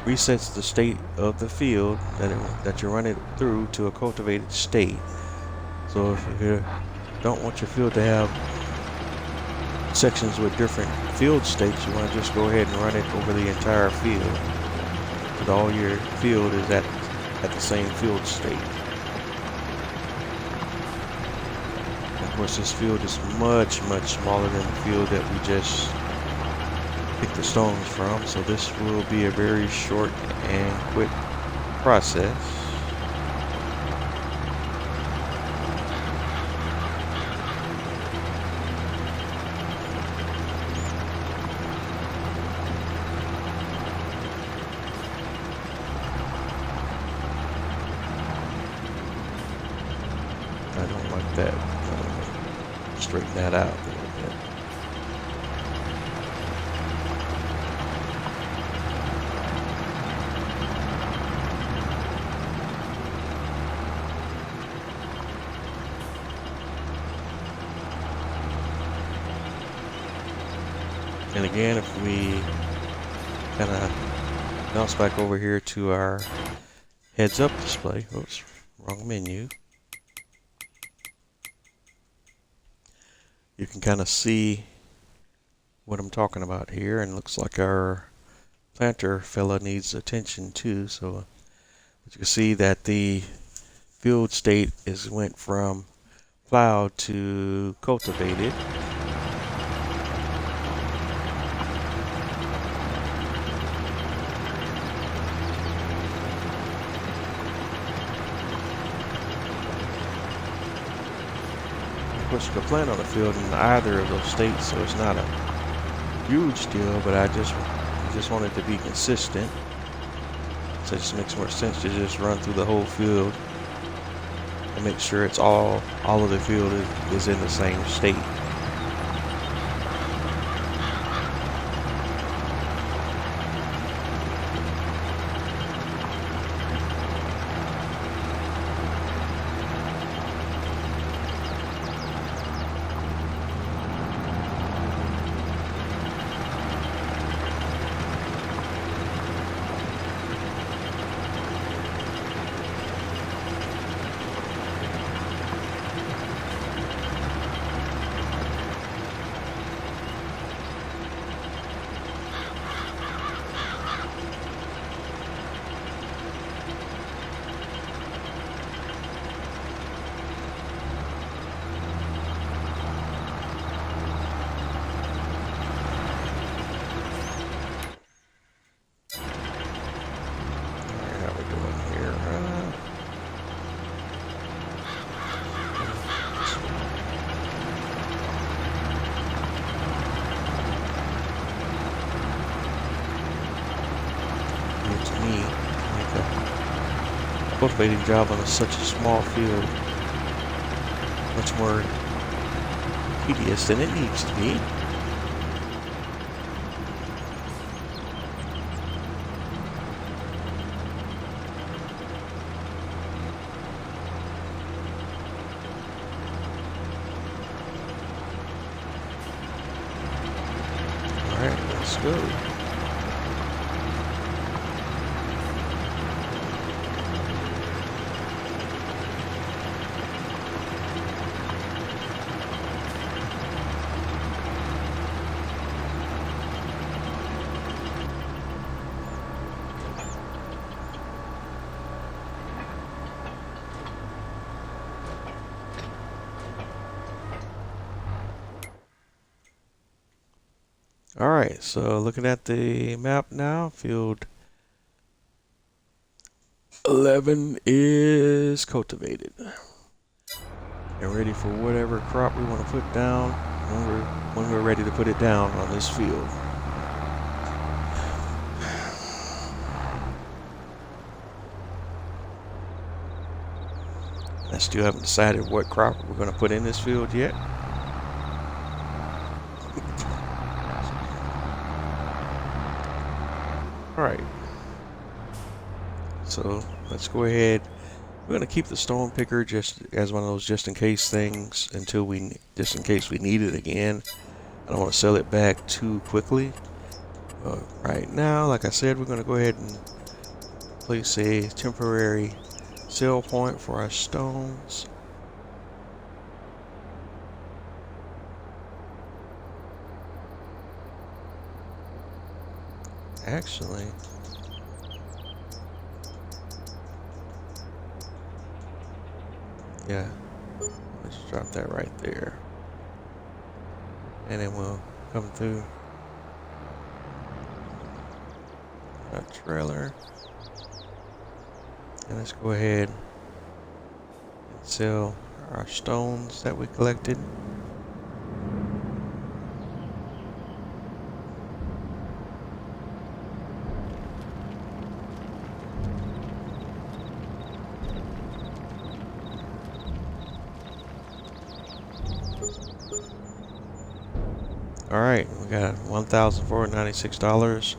resets the state of the field that you run it through to a cultivated state. So if you don't want your field to have sections with different field states, you want to just go ahead and run it over the entire field so that all your field is at the same field state. Of course, this field is much smaller than the field that we just picked the stones from, so this will be a very short and quick process. I don't like that. Straighten that out a little bit. And again, if we kind of bounce back over here to our heads up display, oops, wrong menu. You can kind of see what I'm talking about here, and looks like our planter fella needs attention too. So you can see that the field state went from plowed to cultivated. Of course, you can plant on the field in either of those states, so it's not a huge deal, but I just want it to be consistent. So it just makes more sense to just run through the whole field and make sure it's all of the field is in the same state. Cultivating job on such a small field, much more tedious than it needs to be. All right, let's go. Alright, so looking at the map now, field 11 is cultivated and ready for whatever crop we want to put down when we're ready to put it down on this field. I still haven't decided what crop we're going to put in this field yet. Alright, so let's go ahead. We're going to keep the stone picker just as one of those just in case things just in case we need it again. I don't want to sell it back too quickly. Right now, like I said, we're going to go ahead and place a temporary sell point for our stones. Actually, yeah, let's drop that right there. And then we'll come through our trailer. And let's go ahead and sell our stones that we collected. Alright, we got $1,496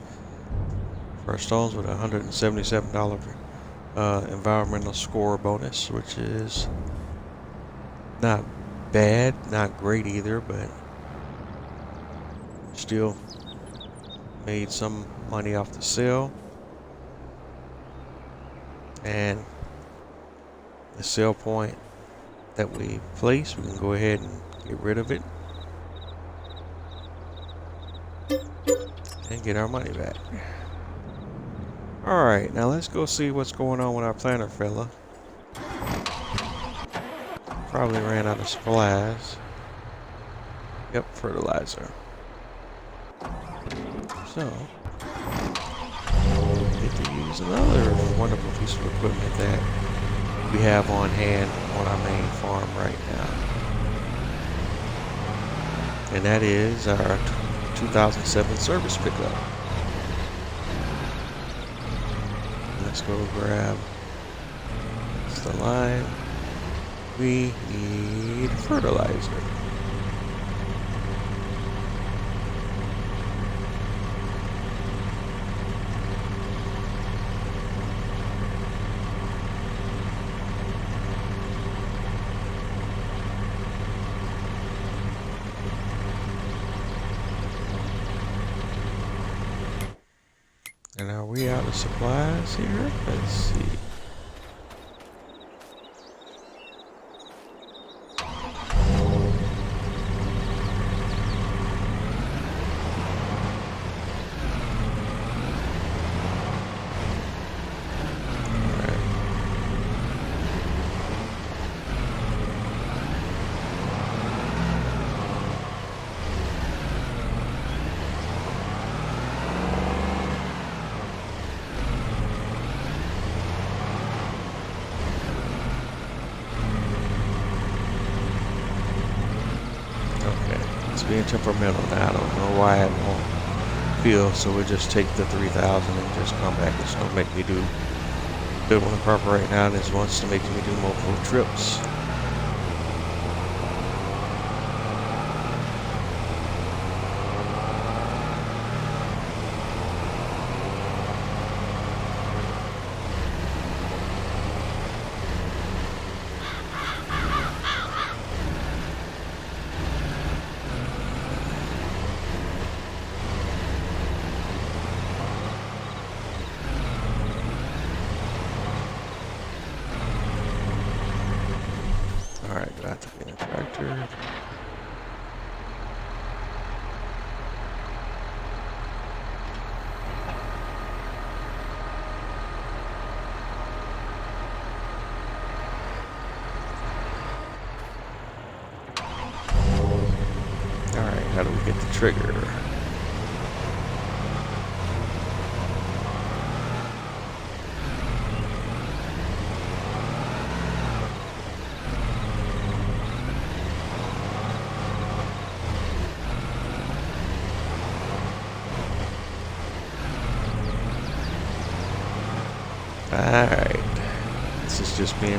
for our stones with a $177 environmental score bonus, which is not bad, not great either, but still made some money off the sale. And the sell point that we place, we can go ahead and get rid of it and get our money back. Alright, now let's go see what's going on with our planter fella. Probably ran out of supplies. Yep, fertilizer. So, we get to use another wonderful piece of equipment that we have on hand on our main farm right now. And that is our 2007 service pickup. Let's go grab the line. We need fertilizer. And are we out of supplies here? Let's see. Being temperamental now. I don't know why I won't feel, so we'll just take the 3,000 and just come back. It's gonna make me do good one proper right now, and it wants to make me do multiple trips. Alright, do I have to get a tractor? Alright, how do we get the trigger? Alright, this is just being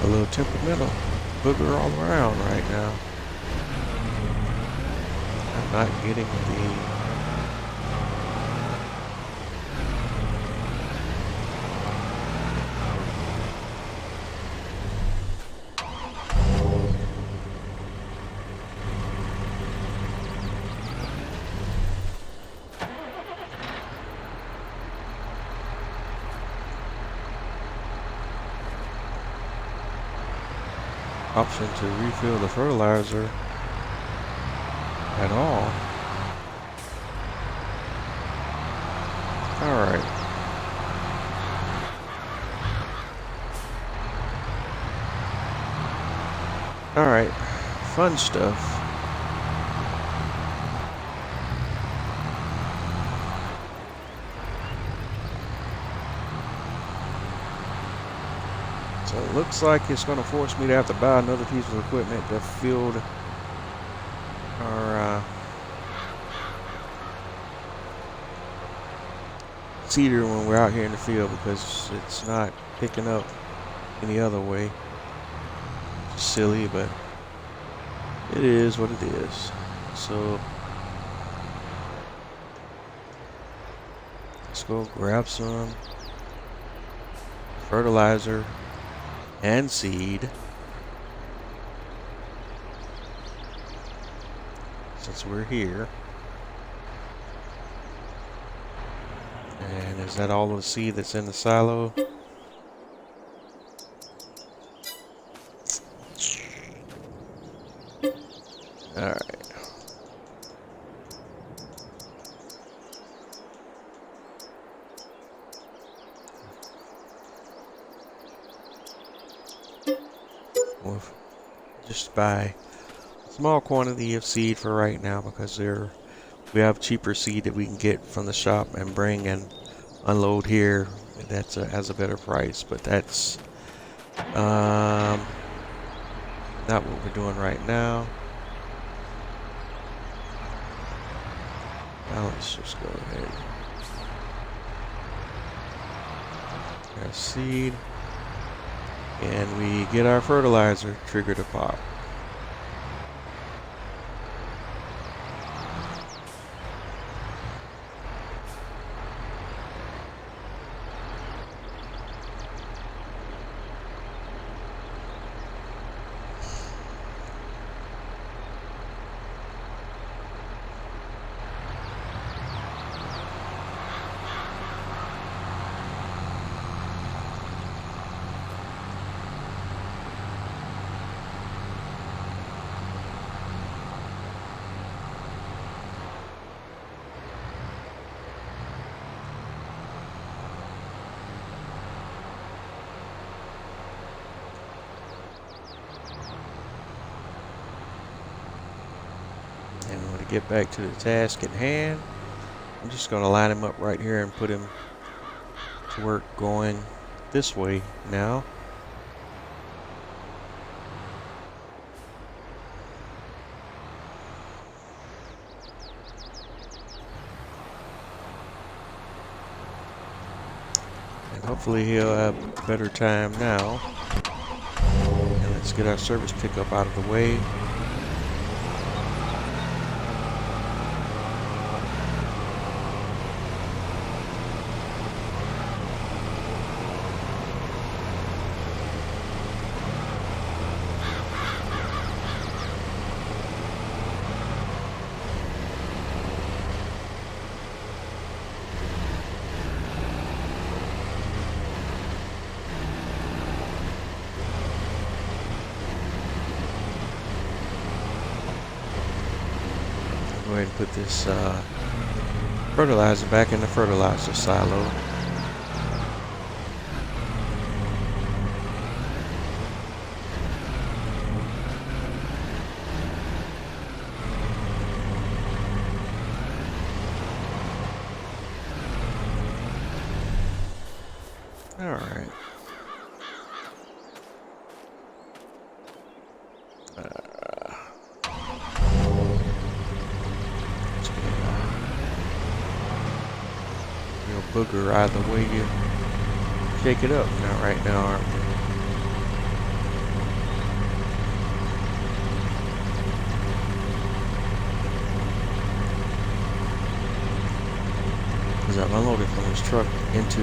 a little temperamental booger all around right now. I'm not getting the... option to refill the fertilizer at all. Alright. Alright. Fun stuff. So it looks like it's going to force me to have to buy another piece of equipment to field our seeder when we're out here in the field, because it's not picking up any other way. It's silly, but it is what it is. So let's go grab some fertilizer and seed, since we're here. And is that all of the seed that's in the silo? Alright. We'll just buy a small quantity of seed for right now, because we have cheaper seed that we can get from the shop and bring and unload here. That's has a better price, but that's not what we're doing right now. Now let's just go ahead. Our seed. And we get our fertilizer trigger to pop. And when we get back to the task at hand, I'm just going to line him up right here and put him to work going this way now. And hopefully he'll have better time now. And let's get our service pickup out of the way. Go ahead and put this fertilizer back in the fertilizer silo. All right. Real booger either way you shake it up now right now, aren't we? Because I've unloaded from this truck into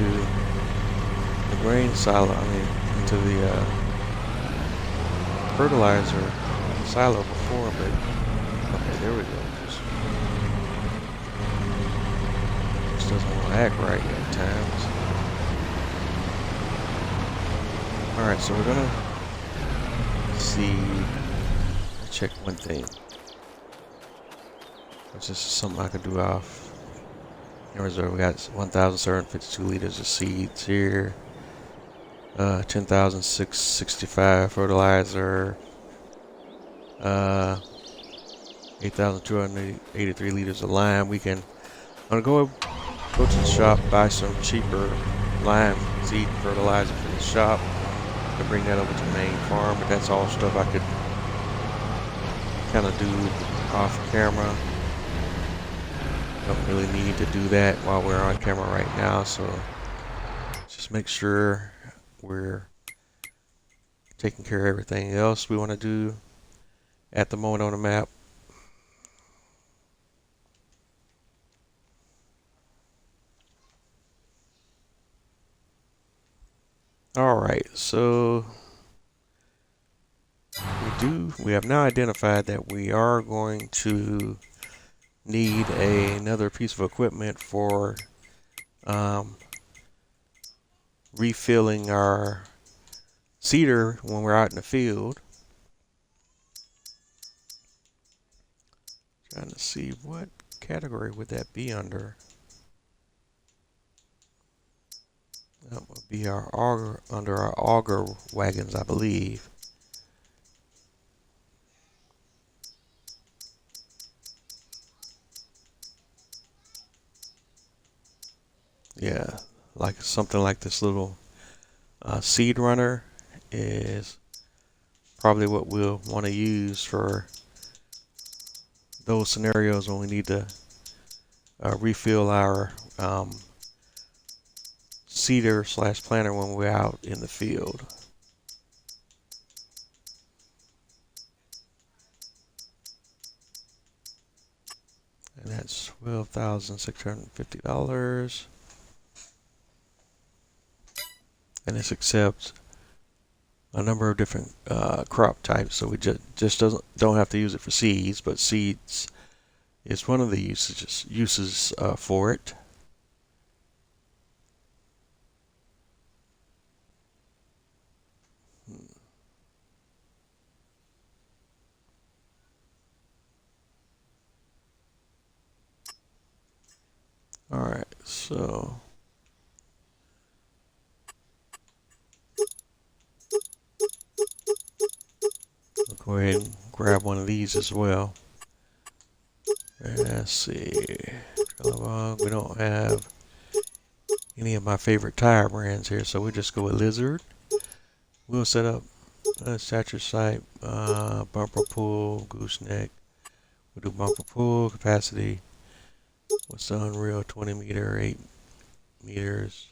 the grain silo, into the fertilizer silo before, but okay, there we go. Just doesn't want to act right at times. Alright, so we're gonna see, check one thing. Which is something I could do off in reserve. We got 1,752 liters of seeds here. 10,665 fertilizer. 8,283 liters of lime. I'm gonna go to the shop, buy some cheaper lime seed fertilizer from the shop, and bring that over to the main farm. But that's all stuff I could kind of do off camera. Don't really need to do that while we're on camera right now, so just make sure we're taking care of everything else we want to do at the moment on the map. Alright, so we have now identified that we are going to need another piece of equipment for refilling our seeder when we're out in the field. Trying to see what category would that be under. That would be our auger, under our auger wagons, I believe. Yeah, like something like this little seed runner is probably what we'll want to use for those scenarios when we need to refill our seeder / planter when we're out in the field. And that's $12,650. And this accepts a number of different crop types, so we just don't have to use it for seeds, but seeds is one of the uses for it. All right, so I'll go ahead and grab one of these as well. And let's see, we don't have any of my favorite tire brands here, so we'll just go with Lizard. We'll set up a stature site, bumper pull, gooseneck. We'll do bumper pull, capacity. What's the Unreal? 20 meter, 8 meters.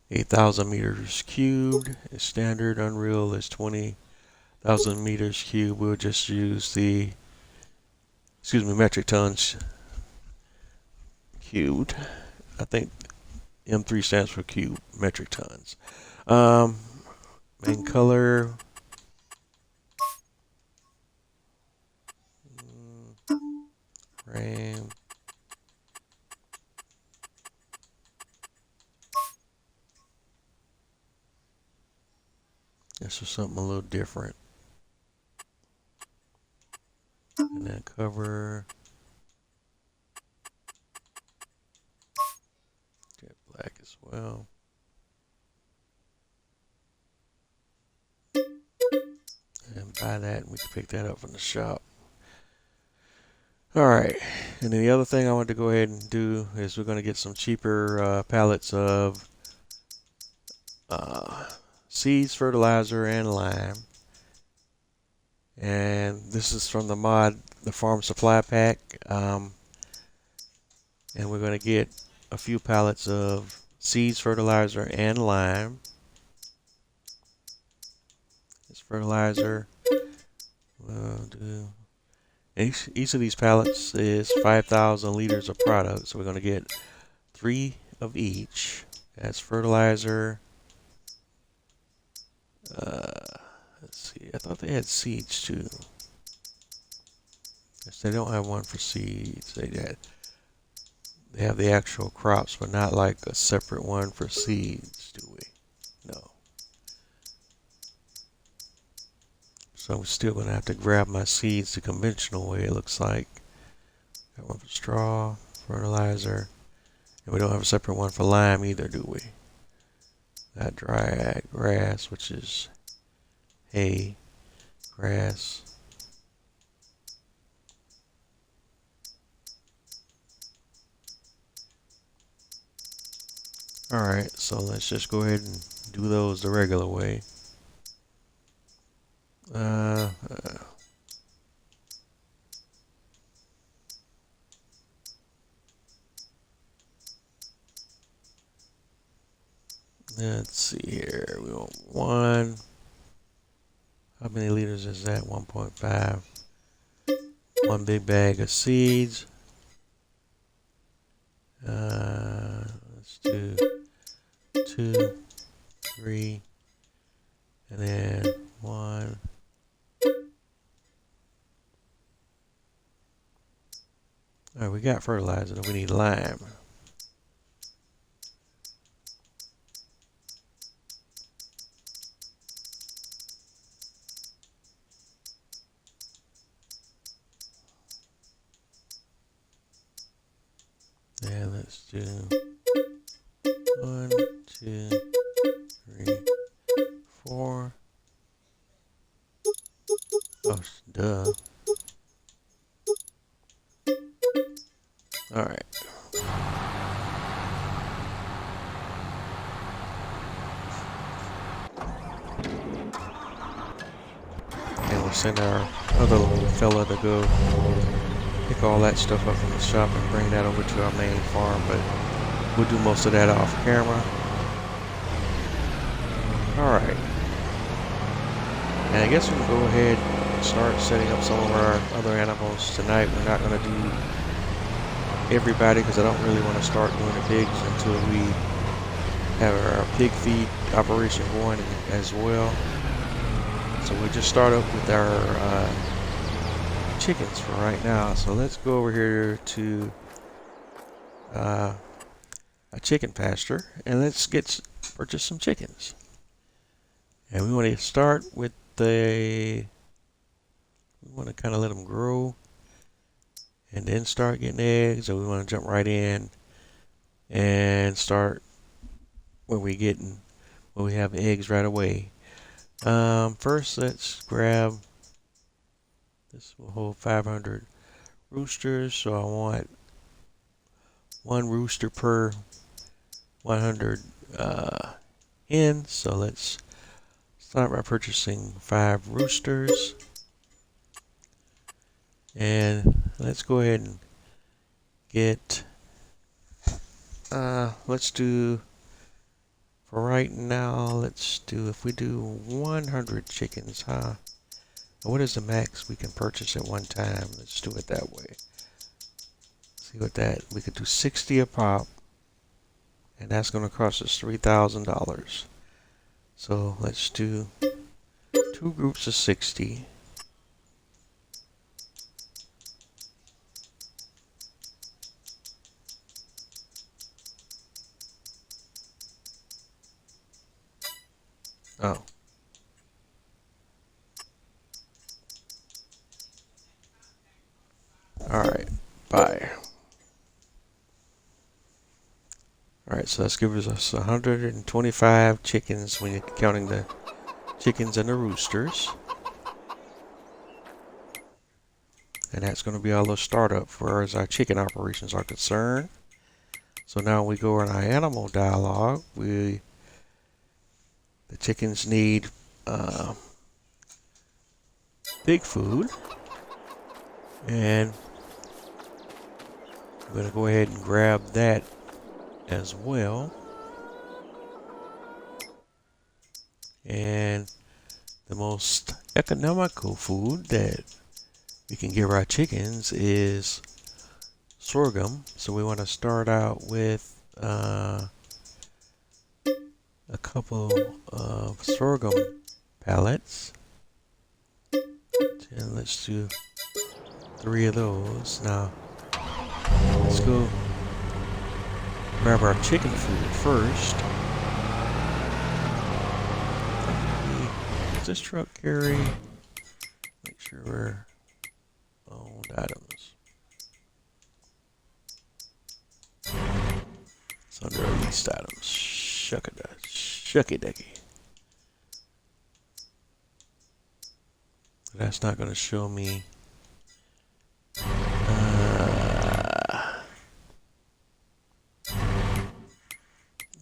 8,000 meters cubed. Standard Unreal is 20,000 meters cubed. We'll just use the, metric tons cubed. I think M3 stands for cube, metric tons. Main color. Frame. This is something a little different. And then cover. Jet black as well. And buy that, and we can pick that up from the shop. Alright, and then the other thing I wanted to go ahead and do is we're going to get some cheaper pallets of seeds, fertilizer, and lime. And this is from the mod, the Farm Supply Pack. And we're going to get a few pallets of seeds, fertilizer, and lime. This fertilizer, we'll do. Each of these pallets is 5,000 liters of product, so we're going to get 3 of each. That's fertilizer. Let's see, I thought they had seeds too. Yes, they don't have one for seeds. They have the actual crops, but not like a separate one for seeds, do we? No. So I'm still going to have to grab my seeds the conventional way, it looks like. Got one for straw, fertilizer. And we don't have a separate one for lime either, do we? Got dry grass, which is hay, grass. Alright, so let's just go ahead and do those the regular way. Let's see here. We want 1. How many liters is that? 1.5. 1 big bag of seeds. Let's do 2, 3, and then 1. Alright, we got fertilizer, we need lime. And let's do 1, 2, 3, 4. Oh, duh. Alright. And we'll send our other little fella to go pick all that stuff up from the shop and bring that over to our main farm, but we'll do most of that off camera. Alright. And I guess we can go ahead and start setting up some of our other animals tonight. We're not going to do everybody because I don't really want to start doing the pigs until we have our pig feed operation going as well. So we'll just start up with our chickens for right now. So let's go over here to a chicken pasture and let's purchase some chickens. And we want to start with we want to kind of let them grow and then start getting eggs, or we want to jump right in and start when we have eggs right away. First, let's grab, this will hold 500 roosters, so I want one rooster per 100 hens. So let's start by purchasing 5 roosters, and let's go ahead and get let's do, for right now, let's do, if we do 100 chickens, what is the max we can purchase at one time? Let's do it that way. See what we could do 60 a pop, and that's going to cost us $3,000. So let's do 2 groups of 60. Oh. Alright, bye. Alright, so that's giving us 125 chickens when you're counting the chickens and the roosters. And that's going to be our little startup as far as our chicken operations are concerned. So now we go in our animal dialogue. The chickens need pig food, and I'm going to go ahead and grab that as well. And the most economical food that we can give our chickens is sorghum. So we want to start out with a couple of sorghum pallets, and let's do 3 of those. Now let's go grab our chicken food first. Does this truck carry? Make sure we're owned items. It's under our leased items. Shucky ducky. That's not going to show me.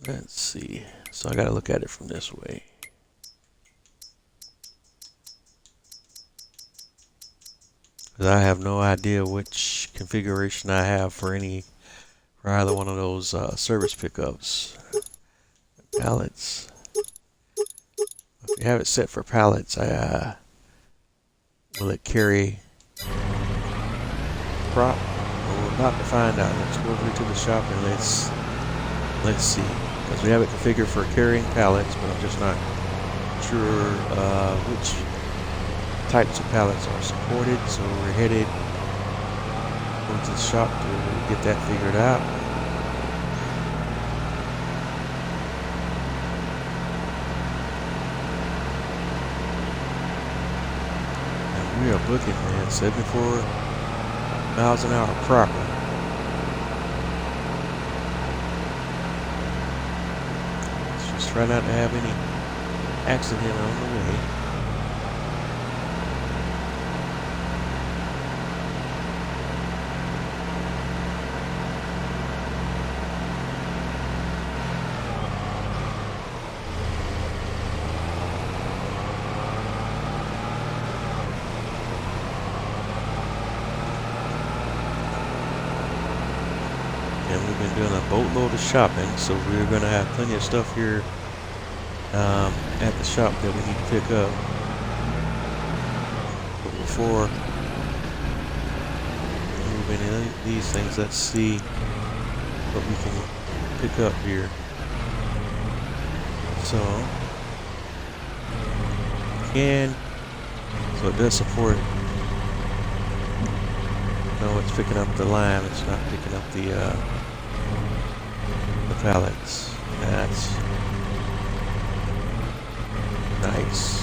Let's see. So I got to look at it from this way. Because I have no idea which configuration I have for either one of those service pickups. Pallets. If you have it set for pallets, will it carry prop? Well, we're about to find out. Let's go over to the shop and let's see. Because we have it configured for carrying pallets, but I'm just not sure which types of pallets are supported. So we're headed over to the shop to get that figured out. We are booking, man, 74 miles an hour proper. Let's just try not to have any accident on the way. been doing a boatload of shopping, so we're gonna have plenty of stuff here at the shop that we need to pick up. But before we move any of these things, let's see what we can pick up here. So it does support. No, it's picking up the lime. It's not picking up the pallets. That's nice.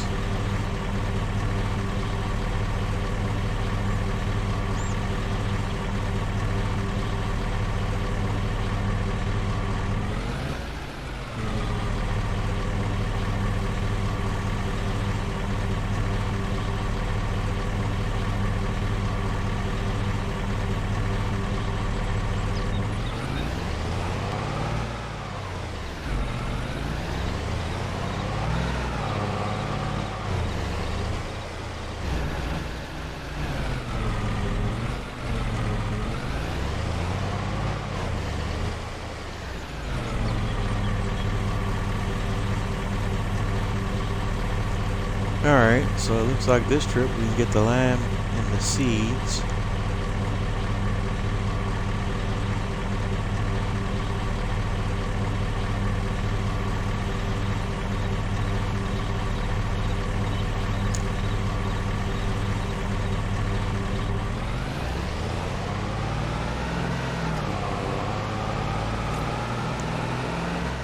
Alright, so it looks like this trip we can get the lime and the seeds.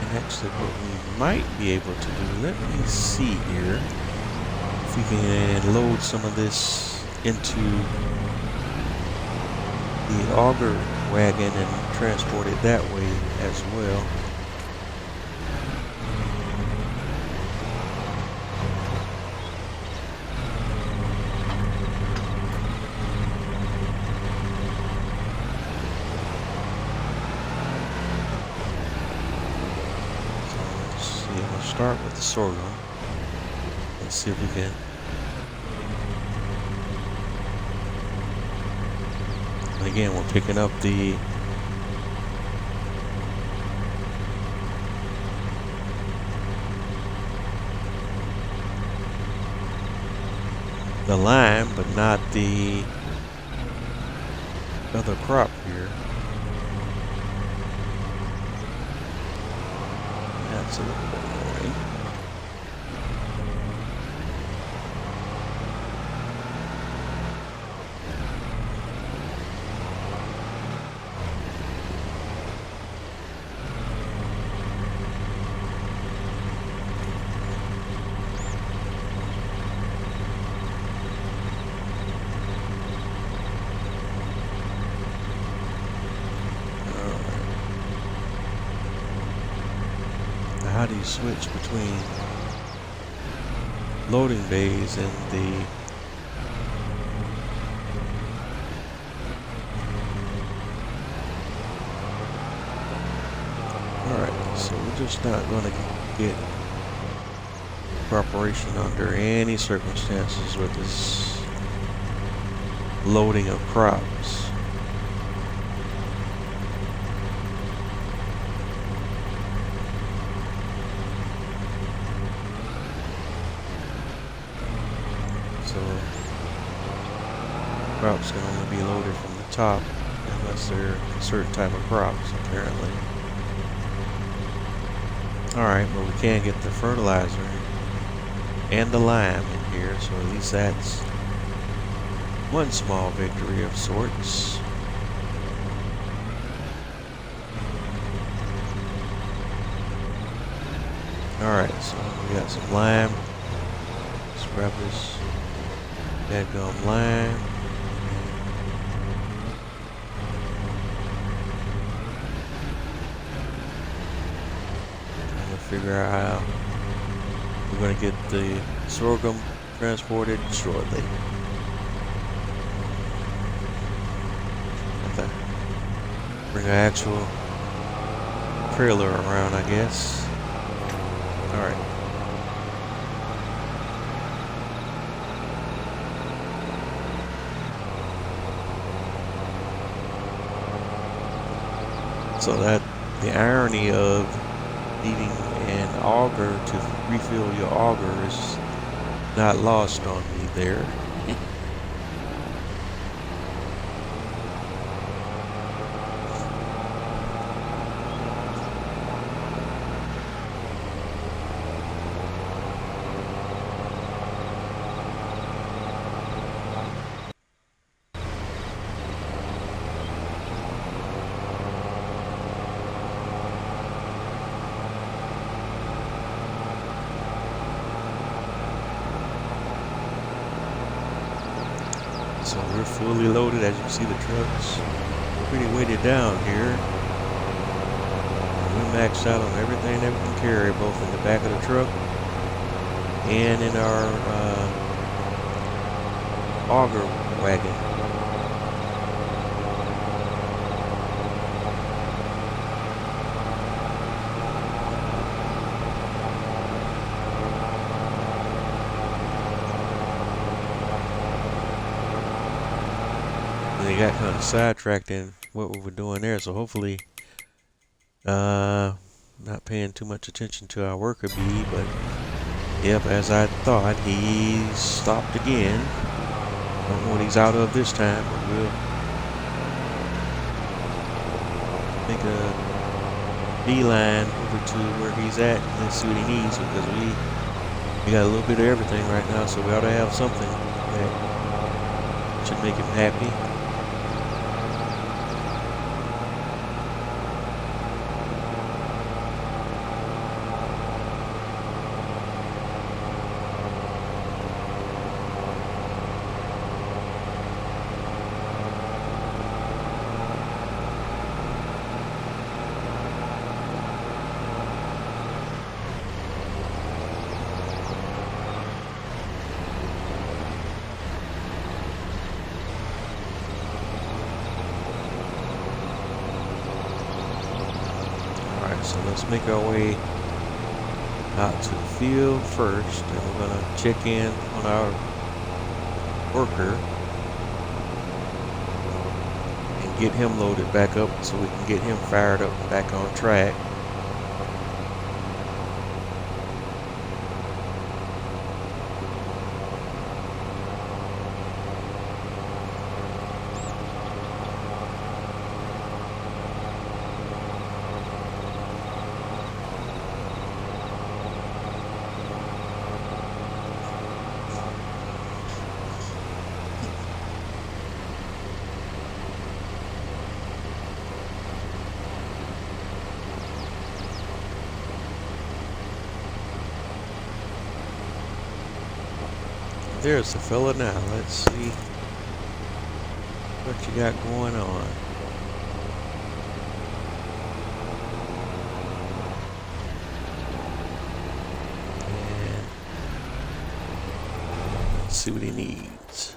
And actually what we might be able to do, let me see here. We can load some of this into the auger wagon and transport it that way as well. So let's see, we'll start with the sorghum. Let's see if we can. And again, we're picking up the lime, but not the other crop here. That's a little bit annoying. How do you switch between loading bays and the alright, so we're just not going to get cooperation under any circumstances with this loading of crops. So crops can only be loaded from the top unless they're a certain type of crops, apparently. Alright, but we can get the fertilizer and the lime in here, so at least that's one small victory of sorts. Alright, so we got some lime. Let's grab this dadgum lime. Trying to figure out how we're going to get the sorghum transported shortly. Have to bring an actual trailer around, I guess. Alright. So that the irony of needing an auger to refill your auger is not lost on me there. So we're fully loaded. As you see, the truck's pretty weighted down here. We maxed out on everything that we can carry, both in the back of the truck and in our auger wagon. They got kind of sidetracked in what we were doing there, so hopefully not paying too much attention to our worker bee, but yep, as I thought, he stopped again. Don't know what he's out of this time, but we'll make a beeline over to where he's at and let's see what he needs, because we got a little bit of everything right now, so we ought to have something that should make him happy. So let's make our way out to the field first, and we're going to check in on our worker and get him loaded back up so we can get him fired up and back on track. There's the fella now. Let's see what you got going on. And let's see what he needs.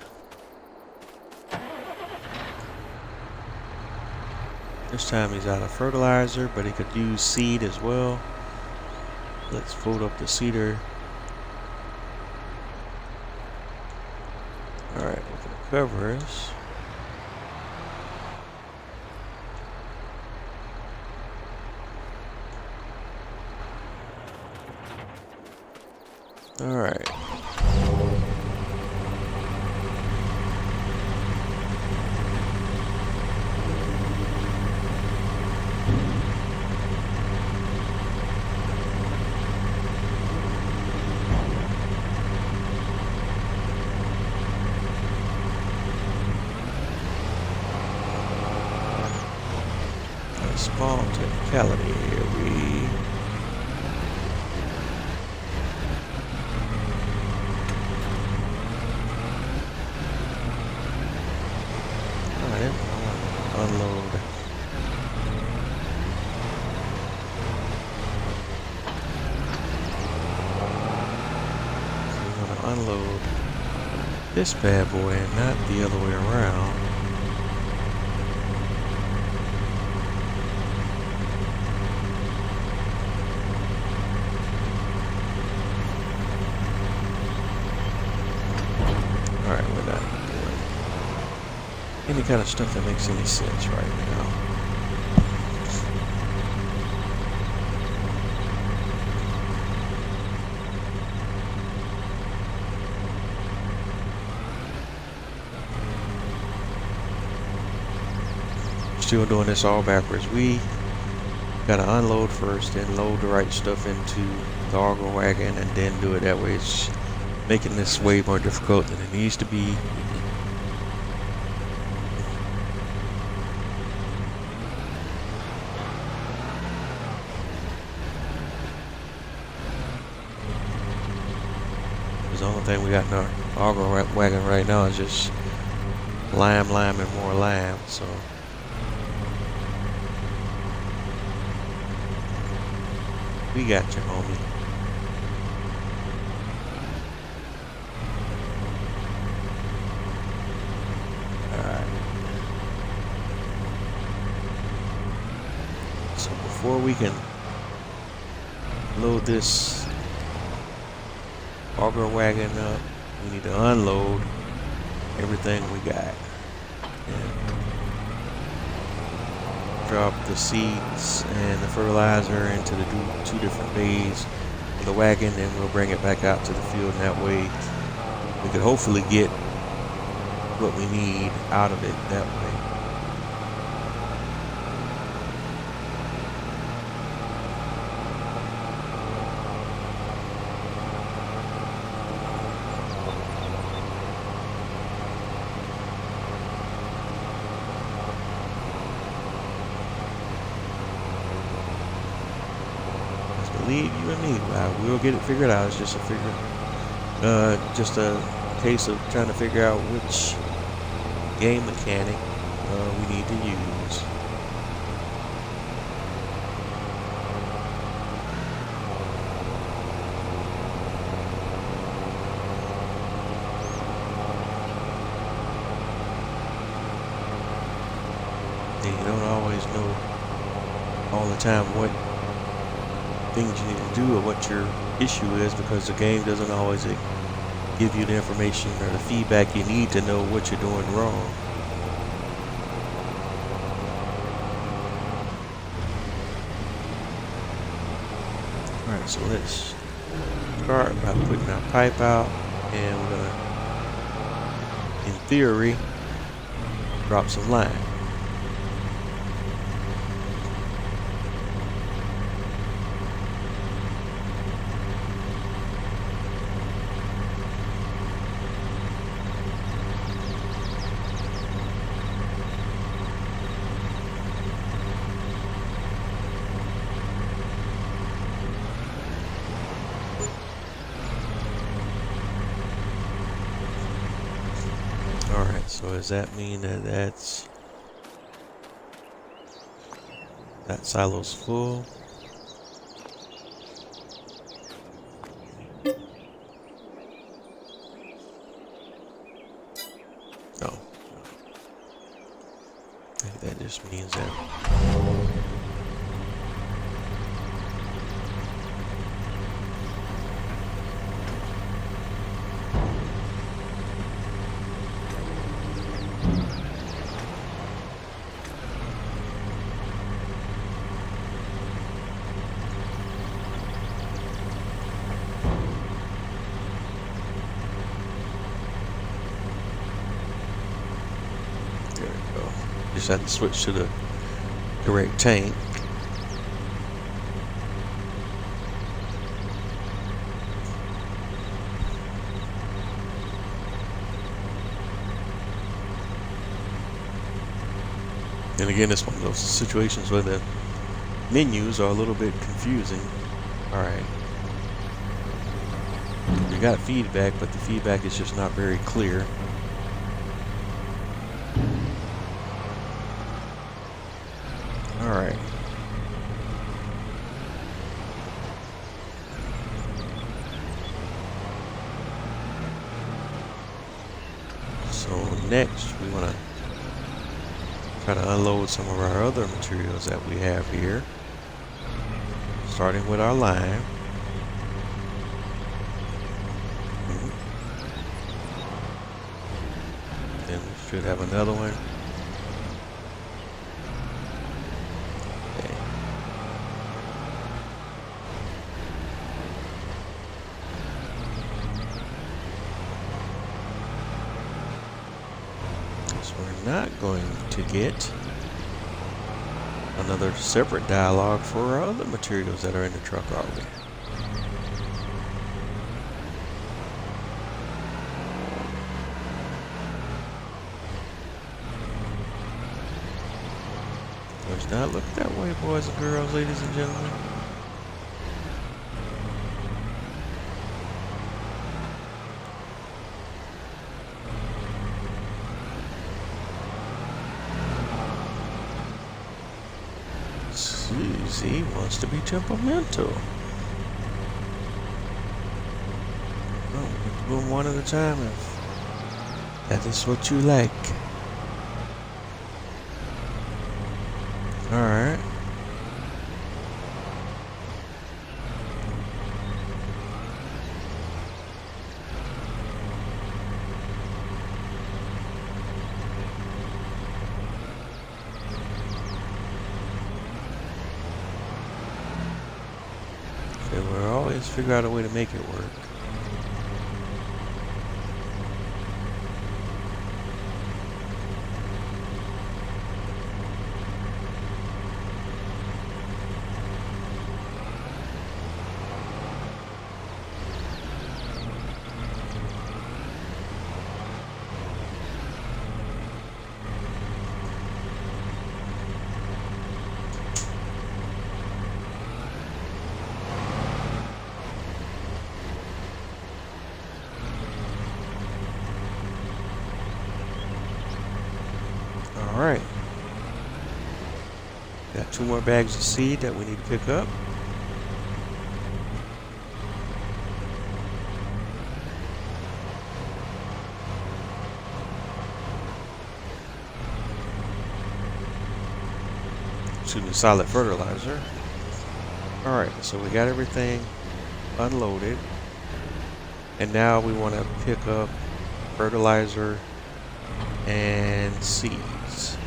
This time he's out of fertilizer, but he could use seed as well. Let's fold up the seeder. Alright, we're going to cover us. Alright. Small technicality here. Alright, unload. So we're gonna unload this bad boy and not the other way around. Alright, we're not doing any kind of stuff that makes any sense right now. still doing this all backwards. We gotta unload first, then load the right stuff into the auger wagon, and then do it that way. It's making this way more difficult than it needs to be. The only thing we got in our auger wagon right now is just lime, and more lime. So we got you, homie. Alright. So before we can load this auger wagon up, we need to unload everything we got. And drop the seeds and the fertilizer into the two different bays of the wagon, and we'll bring it back out to the field, and that way we could hopefully get what we need out of it that way. Believe you and me, we'll get it figured out. It's just a case of trying to figure out which game mechanic we need to use. And you don't always know all the time what things you need to do or what your issue is, because the game doesn't always give you the information or the feedback you need to know what you're doing wrong. Alright, so let's start by putting our pipe out, and we're gonna, in theory, drop some lime. Alright, so does that mean that that silo's full? No. I think that just means that just have to switch to the correct tank. And again, it's one of those situations where the menus are a little bit confusing. Alright. We got feedback, but the feedback is just not very clear. Alright. So next we want to try to unload some of our other materials that we have here. Starting with our lime. Then we should have another one. We're not going to get another separate dialogue for other materials that are in the truck, are we? Does not look that way, boys and girls, ladies and gentlemen. Susie wants to be temperamental. Oh, we can do them one at a time if that is what you like. Alright. Okay, we'll always figure out a way to make it work. Alright. Got 2 more bags of seed that we need to pick up. Excuse me, solid fertilizer. Alright, so we got everything unloaded. And now we want to pick up fertilizer and seeds.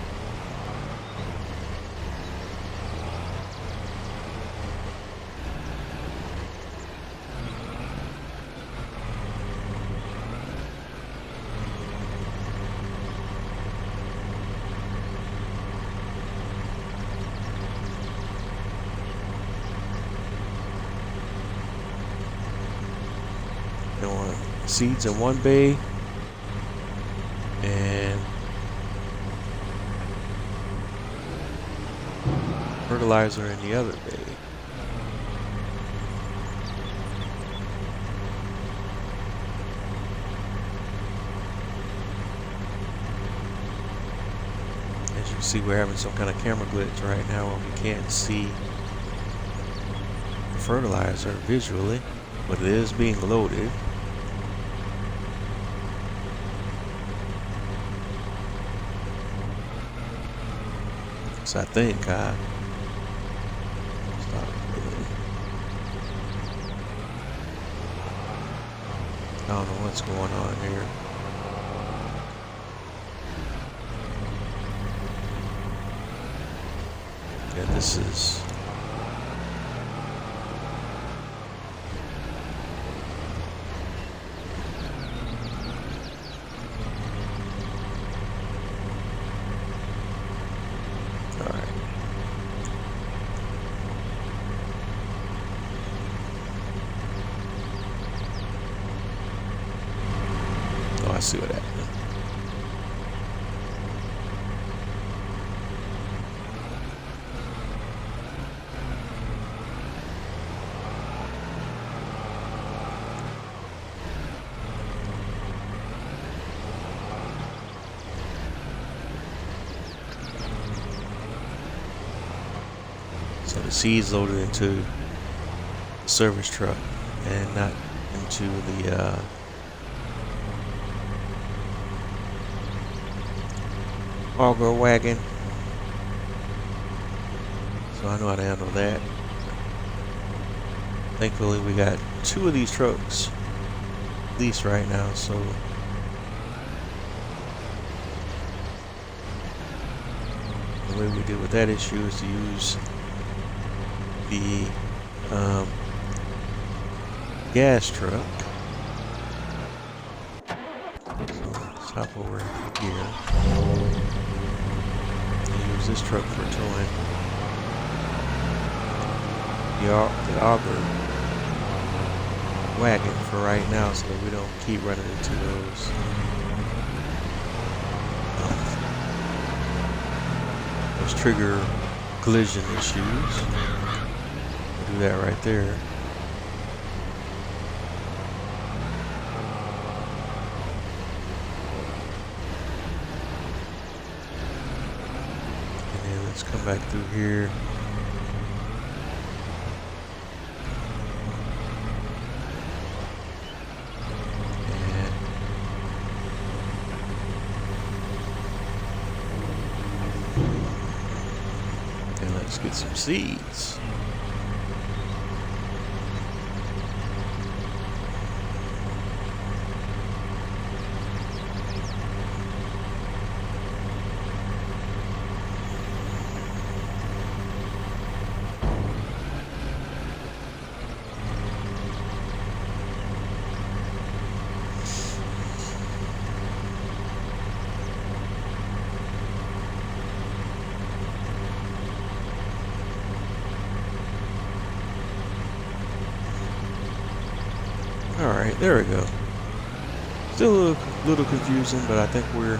You want seeds in one bay and fertilizer in the other bay. As you can see, we're having some kind of camera glitch right now where we can't see the fertilizer visually, but it is being loaded. So I think I don't know what's going on here. Yeah, this is I see what happened. So the seeds loaded into the service truck and not into the auger wagon. So I know how to handle that. Thankfully we got 2 of these trucks leased right now, so the way we deal with that issue is to use the gas truck. So let's hop over here. Use this truck for towing. the auger wagon for right now, so that we don't keep running into those trigger collision issues. We'll do that right there. And then let's come back through here. Let's get some seeds. Alright, there we go. Still a little confusing, but I think we're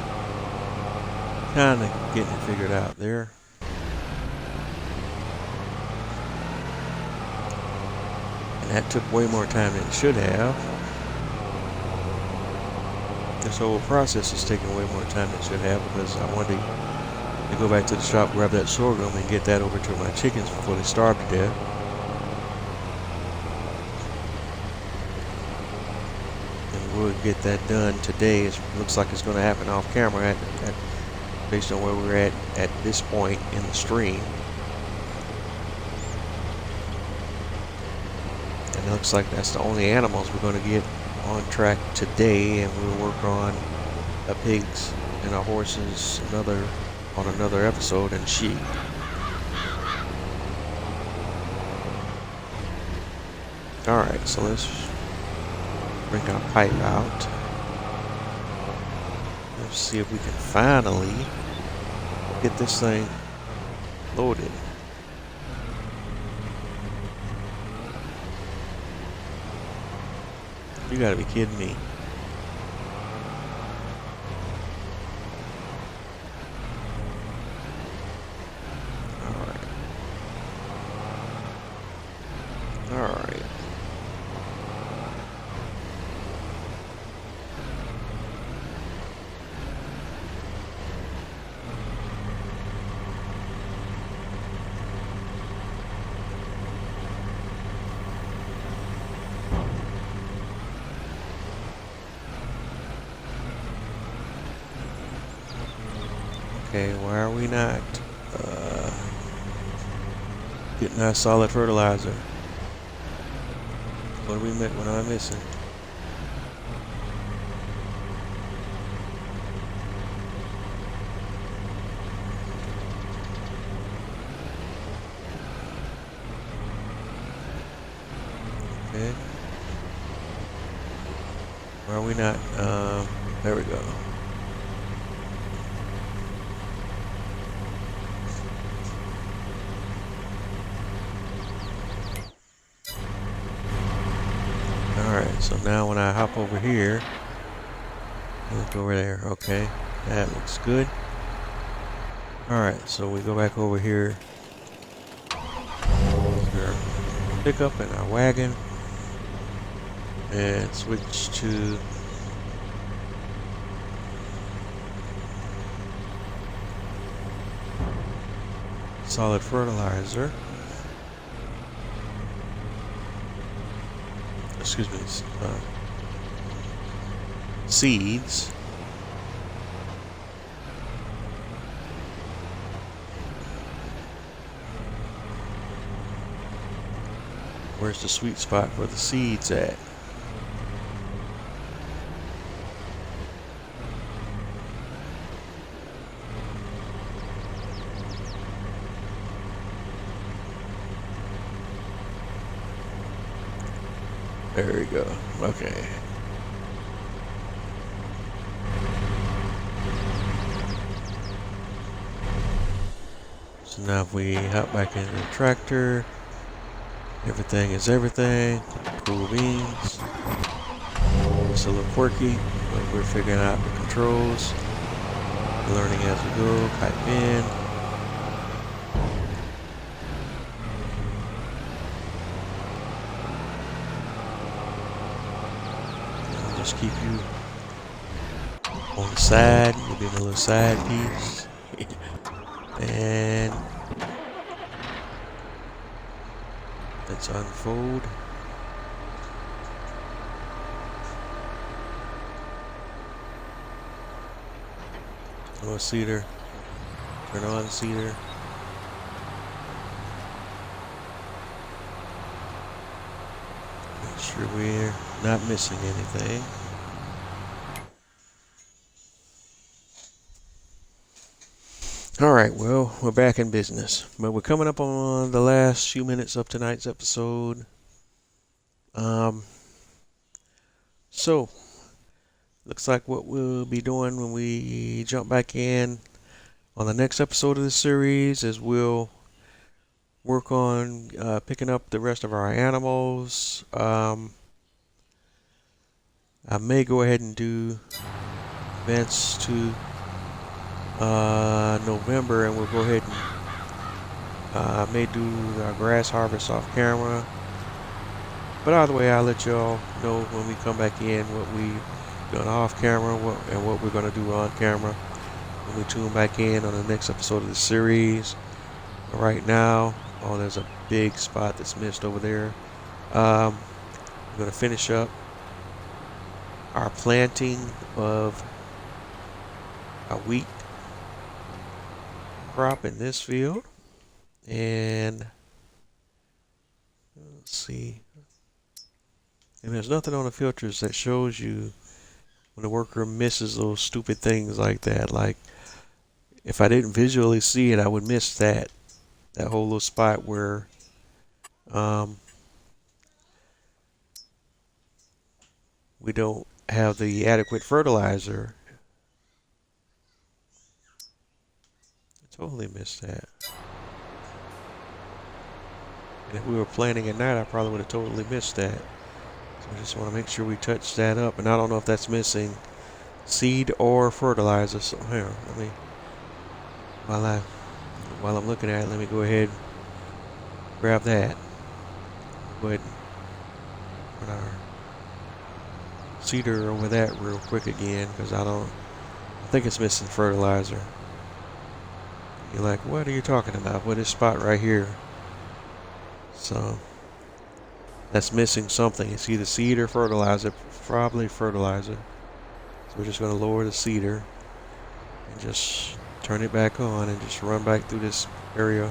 kind of getting it figured out there. And that took way more time than it should have. This whole process is taking way more time than it should have, because I wanted to go back to the shop, grab that sorghum, and get that over to my chickens before they starve to death. We'll get that done today. It looks like it's going to happen off camera based on where we're at this point in the stream. And it looks like that's the only animals we're going to get on track today, and we'll work on the pigs and our horses on another episode, and sheep. Alright, so let's bring our pipe out. Let's see if we can finally get this thing loaded. You gotta be kidding me. Alright. Alright. Okay, why are we not getting our solid fertilizer? What am I missing? Okay. Why are we not? There we go. Alright, so now when I hop over here, look over there, okay, that looks good. Alright, so we go back over here, our pickup and our wagon, and switch to solid fertilizer. Excuse me, seeds. Where's the sweet spot for the seeds at? There we go. Okay. So now if we hop back into the tractor, Everything is everything. Cool beans. It's a little quirky, but we're figuring out the controls. Learning as we go. Type in. And just keep you on the side. You'll be in a little side piece. And let's unfold. Oh, cedar. Turn on cedar. Make sure we're not missing anything. Alright, well, we're back in business. But we're coming up on the last few minutes of tonight's episode. So, looks like what we'll be doing when we jump back in on the next episode of the series is we'll work on picking up the rest of our animals. I may go ahead and do events to November, and we'll go ahead and may do our grass harvest off camera. But either way, I'll let y'all know when we come back in what we done off camera and what we're going to do on camera when we tune back in on the next episode of the series. But right now, oh, there's a big spot that's missed over there. We're going to finish up our planting of a wheat crop in this field. And let's see. And there's nothing on the filters that shows you when the worker misses those stupid things like that. Like, if I didn't visually see it, I would miss that whole little spot where we don't have the adequate fertilizer. I totally missed that. And if we were planting at night, I probably would have totally missed that. So I just want to make sure we touch that up. And I don't know if that's missing seed or fertilizer. So here, let me, while I'm looking at it, let me go ahead and grab that. Go ahead and put our cedar over that real quick again, because I think it's missing fertilizer. You're like, what are you talking about? Well, this spot right here. So that's missing something. It's either seed or fertilizer, probably fertilizer. So we're just going to lower the cedar and just turn it back on and just run back through this area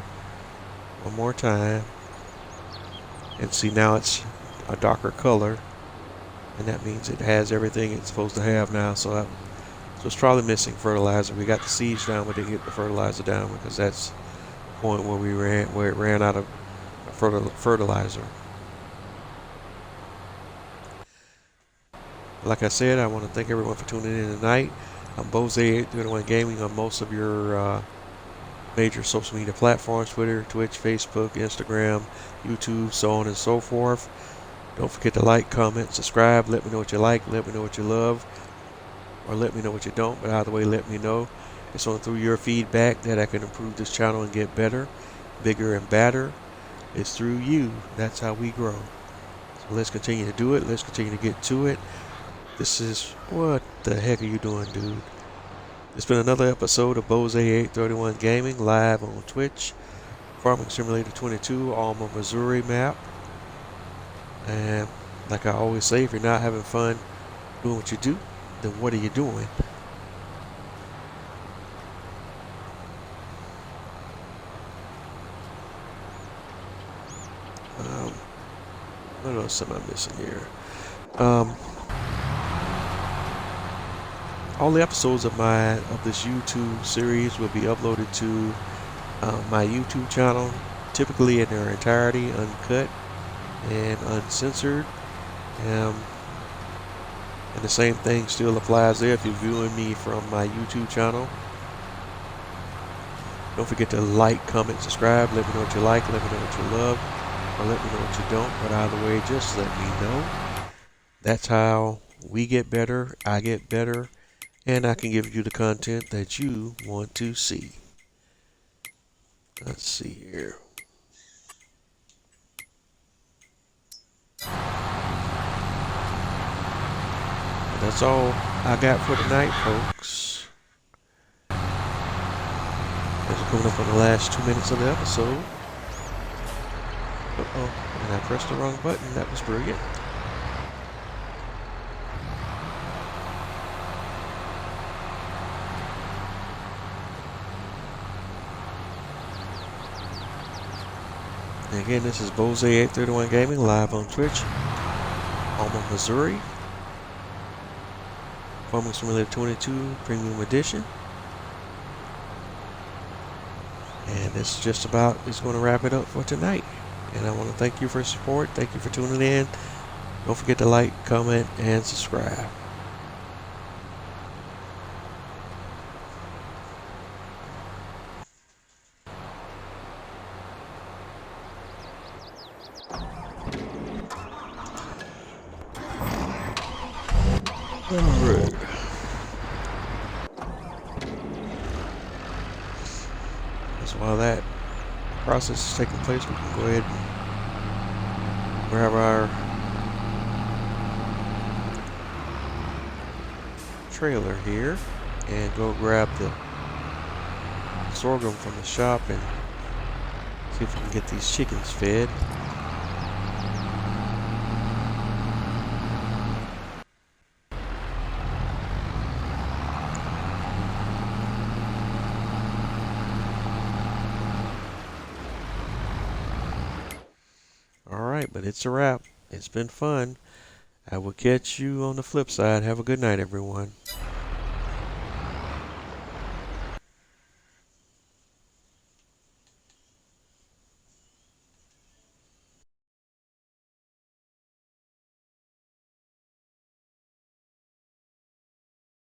one more time. And see, now it's a darker color, and that means it has everything it's supposed to have now. So it's probably missing fertilizer. We got the seeds down, but didn't get the fertilizer down because that's the point where it ran out of fertilizer. Like I said, I want to thank everyone for tuning in tonight. I'm Bose831 Gaming on most of your major social media platforms: Twitter, Twitch, Facebook, Instagram, YouTube, so on and so forth. Don't forget to like, comment, subscribe. Let me know what you like. Let me know what you love. Or let me know what you don't. But either way, let me know. It's only through your feedback that I can improve this channel and get better, bigger, and badder. It's through you. That's how we grow. So let's continue to do it. Let's continue to get to it. This is, what the heck are you doing, dude? It's been another episode of Bose831 Gaming live on Twitch. Farming Simulator 22, ALMA Missouri map. And like I always say, if you're not having fun doing what you do, then what are you doing? What else am I missing here? All the episodes of this YouTube series will be uploaded to my YouTube channel, typically in their entirety, uncut and uncensored. And the same thing still applies there if you're viewing me from my YouTube channel. Don't forget to like, comment, subscribe. Let me know what you like. Let me know what you love. or let me know what you don't. But either way, just let me know. That's how we get better, I get better, and I can give you the content that you want to see. Let's see here. And that's all I got for tonight, folks. As we're coming up on the last 2 minutes of the episode. Uh-oh, and I pressed the wrong button. That was brilliant. And again, this is Bose831 Gaming live on Twitch, ALMA, Missouri. Farming Simulator 22 Premium Edition. And this just about is going to wrap it up for tonight. And I want to thank you for your support. Thank you for tuning in. Don't forget to like, comment, and subscribe. Alright. So while that process is taking place, we can go ahead and grab our trailer here and go grab the sorghum from the shop and see if we can get these chickens fed. Alright, but it's a wrap. It's been fun. I will catch you on the flip side. Have a good night, everyone.